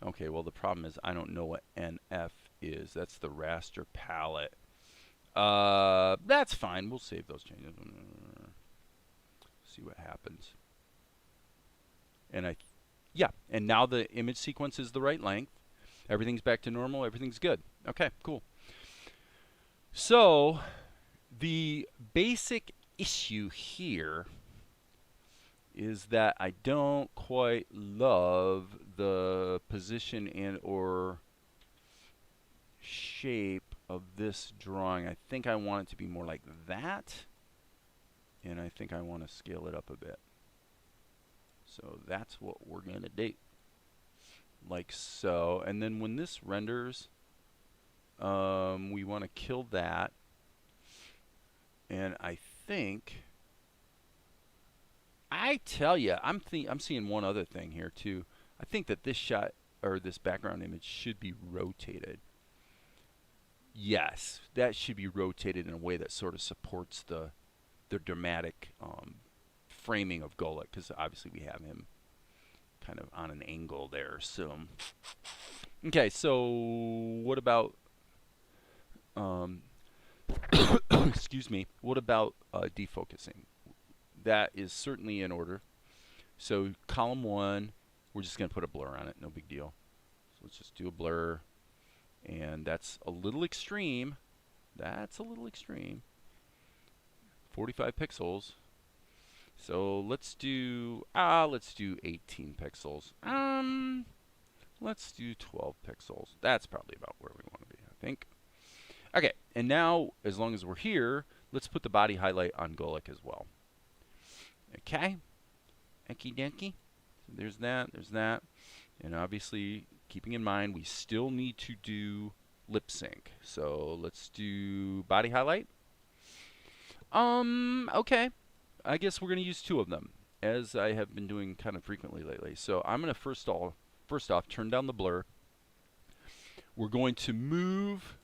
Okay, well the problem is I don't know what NF is. That's the raster palette. That's fine. We'll save those changes. See what happens. And yeah, and now the image sequence is the right length. Everything's back to normal. Everything's good. Okay, cool. So the basic issue here is that I don't quite love the position and or shape of this drawing. I think I want it to be more like that, and I think I want to scale it up a bit. So that's what we're going to do. Like so. And then when this renders, we want to kill that. And I think, I tell you, I'm seeing one other thing here too. I think that this shot or this background image should be rotated. Yes, that should be rotated in a way that sort of supports the dramatic framing of Golek, because obviously we have him kind of on an angle there. So, okay, so what about excuse me, what about defocusing? That is certainly in order. So column 1, we're just going to put a blur on it, no big deal. So let's just do a blur, and that's a little extreme. That's a little extreme. 45 pixels. So let's do 18 pixels. Let's do 12 pixels. That's probably about where we want to be, I think. Okay, and now as long as we're here, let's put the body highlight on Golek as well. Okay, okie dokie. So there's that, and obviously keeping in mind we still need to do lip sync. So let's do body highlight. Okay. I guess we're going to use 2 of them, as I have been doing kind of frequently lately. So I'm going to first off turn down the blur. we're going to move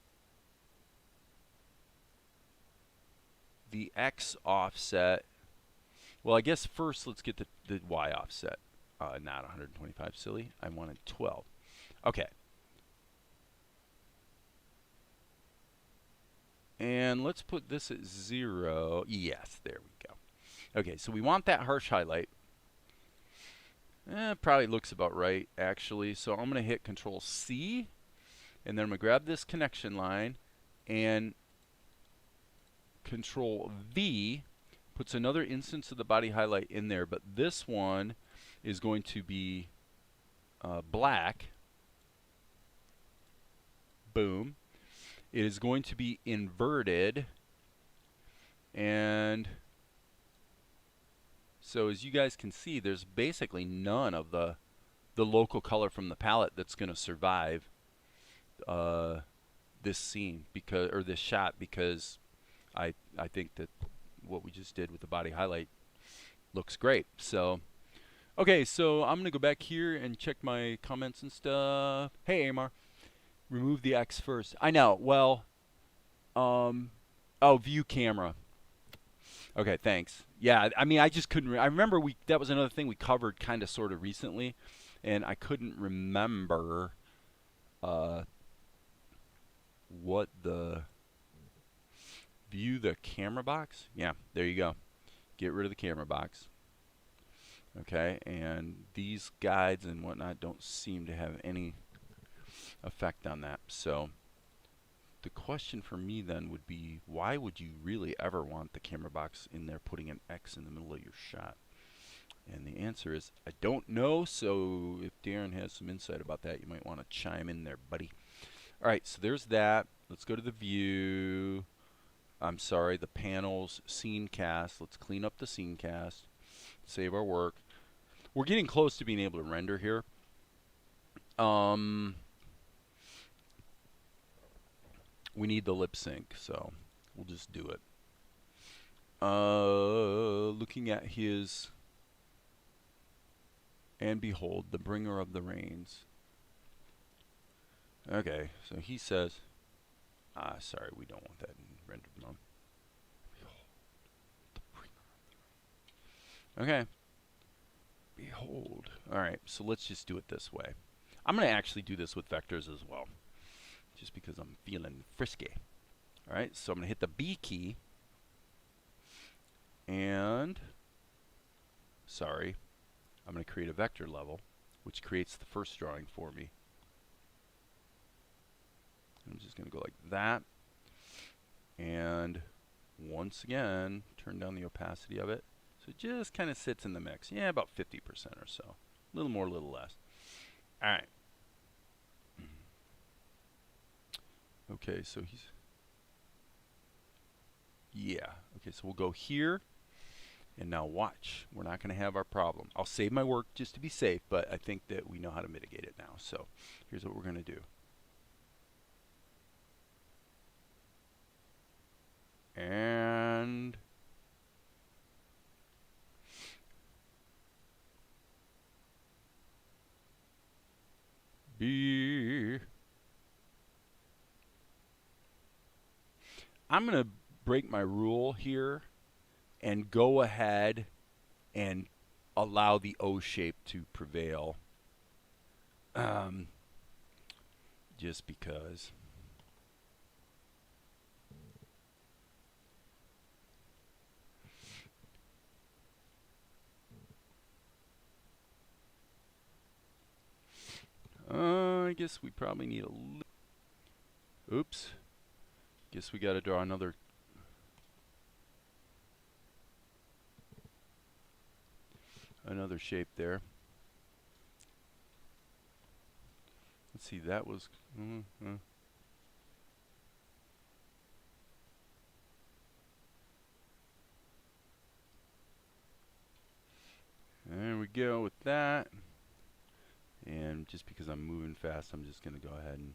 the X offset. Well, I guess first let's get the Y offset. Not 125, silly. I wanted 12. Okay. And let's put this at 0. Yes, there we go. Okay, so we want that harsh highlight. Probably looks about right, actually. So I'm going to hit Control C, and then I'm going to grab this connection line, and Control V puts another instance of the body highlight in there, but this one is going to be black. Boom. It is going to be inverted, and so as you guys can see, there's basically none of the local color from the palette that's going to survive this scene, because, or this shot, because I think that what we just did with the body highlight looks great. So okay, so I'm gonna go back here and check my comments and stuff. Hey Amar, remove the X first. I know. Well, oh, view camera. Okay, thanks. Yeah, I mean, I just couldn't. I remember that was another thing we covered kind of sort of recently, and I couldn't remember what the view the camera box. Yeah, there you go. Get rid of the camera box. Okay, and these guides and whatnot don't seem to have any effect on that. So the question for me then would be, why would you really ever want the camera box in there putting an X in the middle of your shot? And the answer is, I don't know. So if Darren has some insight about that, you might want to chime in there, buddy. All right, so there's that. Let's go to the view. I'm sorry, the panels, scene cast. Let's clean up the scene cast. Save our work. We're getting close to being able to render here. We need the lip sync, so we'll just do it. Looking at his, and behold, the bringer of the rains. Okay, so he says, sorry, we don't want that in rendered mode. Behold, the bringer of the rains. Okay. Behold. Alright, so let's just do it this way. I'm going to actually do this with vectors as well, just because I'm feeling frisky. Alright, so I'm going to hit the B key, and, sorry, I'm going to create a vector level, which creates the first drawing for me. I'm just going to go like that, and once again, turn down the opacity of it. So it just kind of sits in the mix. Yeah, about 50% or so. A little more, a little less. All right. Okay, so he's... Yeah. Okay, so we'll go here. And now watch. We're not going to have our problem. I'll save my work just to be safe, but I think that we know how to mitigate it now. So here's what we're going to do. And... I'm going to break my rule here and go ahead and allow the O shape to prevail. Just because. I guess we probably need a little. Oops. Guess we got to draw another. Another shape there. Let's see, that was. There we go with that. And just because I'm moving fast, I'm just going to go ahead and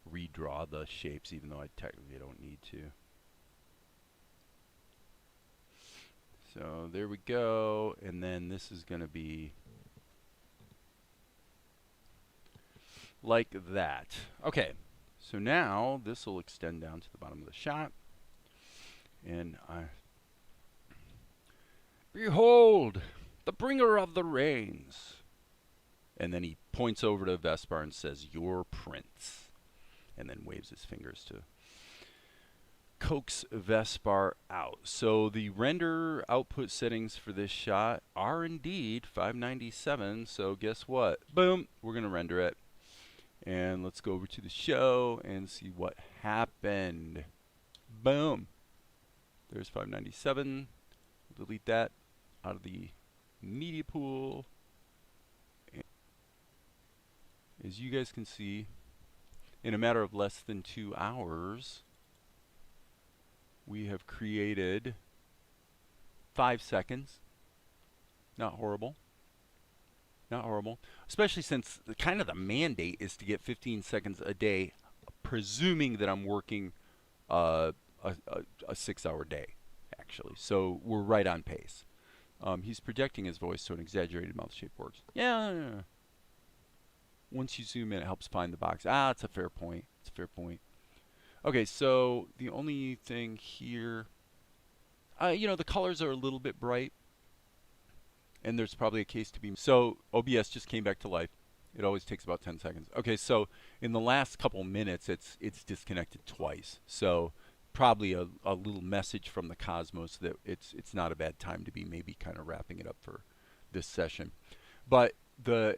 redraw the shapes, even though I technically don't need to. So there we go. And then this is going to be like that. Okay, so now this will extend down to the bottom of the shot. And behold, the bringer of the rains. And then he points over to Vespar and says, your prince. And then waves his fingers to coax Vespar out. So the render output settings for this shot are indeed 597. So guess what? Boom, we're going to render it. And let's go over to the show and see what happened. Boom. There's 597. Delete that out of the media pool. And as you guys can see, in a matter of less than 2 hours, we have created 5 seconds. Not horrible. Not horrible. Especially since kind of the mandate is to get 15 seconds a day, presuming that I'm working a 6-hour day, actually. So we're right on pace. He's projecting his voice, so an exaggerated mouth shape works. Yeah. Once you zoom in, it helps find the box. Ah, it's a fair point. It's a fair point. Okay, so the only thing here, you know, the colors are a little bit bright, and there's probably a case to be. So OBS just came back to life. It always takes about 10 seconds. Okay, so in the last couple minutes, it's disconnected twice. So probably a little message from the cosmos that it's not a bad time to be maybe kind of wrapping it up for this session. But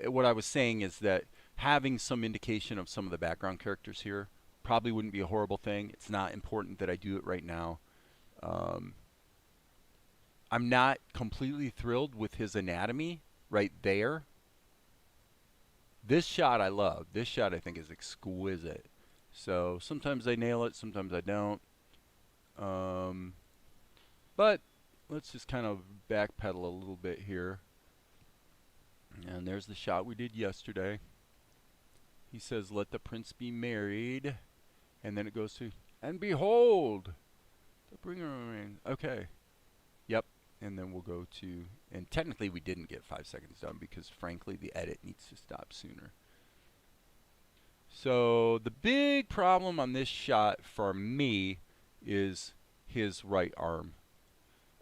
what I was saying is that having some indication of some of the background characters here probably wouldn't be a horrible thing. It's not important that I do it right now. I'm not completely thrilled with his anatomy right there. This shot I love. This shot I think is exquisite. So sometimes I nail it, sometimes I don't. But let's just kind of backpedal a little bit here. And there's the shot we did yesterday. He says, let the prince be married. And then it goes to, and behold, the bringer of rain. Okay. Yep. And then we'll go to, and technically we didn't get 5 seconds done because frankly the edit needs to stop sooner. So the big problem on this shot for me is his right arm.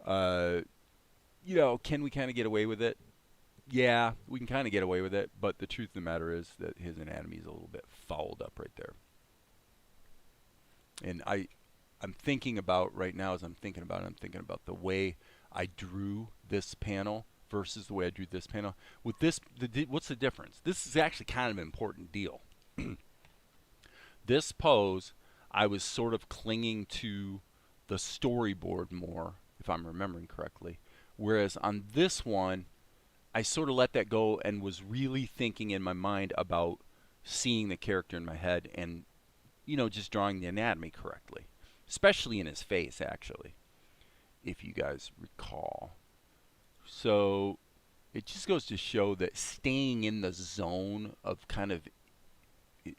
You know, can we kind of get away with it? Yeah, we can kind of get away with it, but the truth of the matter is that his anatomy is a little bit fouled up right there. And I'm thinking about right now as I'm thinking about it, I'm thinking about the way I drew this panel versus the way I drew this panel. With this, what's the difference? This is actually kind of an important deal. This pose, I was sort of clinging to the storyboard more, if I'm remembering correctly. Whereas on this one, I sort of let that go and was really thinking in my mind about seeing the character in my head and, you know, just drawing the anatomy correctly. Especially in his face, actually, if you guys recall. So it just goes to show that staying in the zone of kind of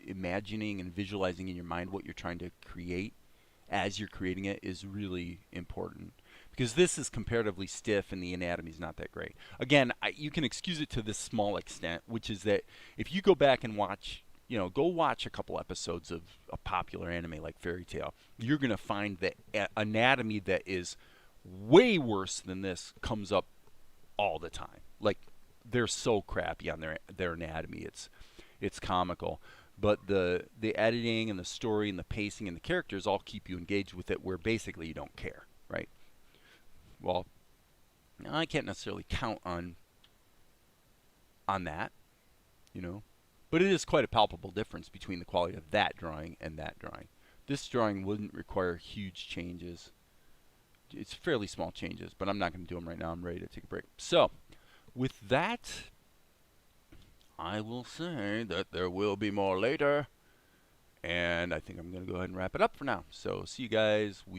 imagining and visualizing in your mind what you're trying to create as you're creating it is really important. Because this is comparatively stiff and the anatomy is not that great. Again, you can excuse it to this small extent, which is that if you go back and watch, you know, go watch a couple episodes of a popular anime like Fairy Tail, you're going to find that anatomy that is way worse than this comes up all the time. Like, they're so crappy on their anatomy. It's comical. But the editing and the story and the pacing and the characters all keep you engaged with it where basically you don't care, right? Well, I can't necessarily count on that, you know. But it is quite a palpable difference between the quality of that drawing and that drawing. This drawing wouldn't require huge changes. It's fairly small changes, but I'm not going to do them right now. I'm ready to take a break. So, with that, I will say that there will be more later. And I think I'm going to go ahead and wrap it up for now. So, see you guys.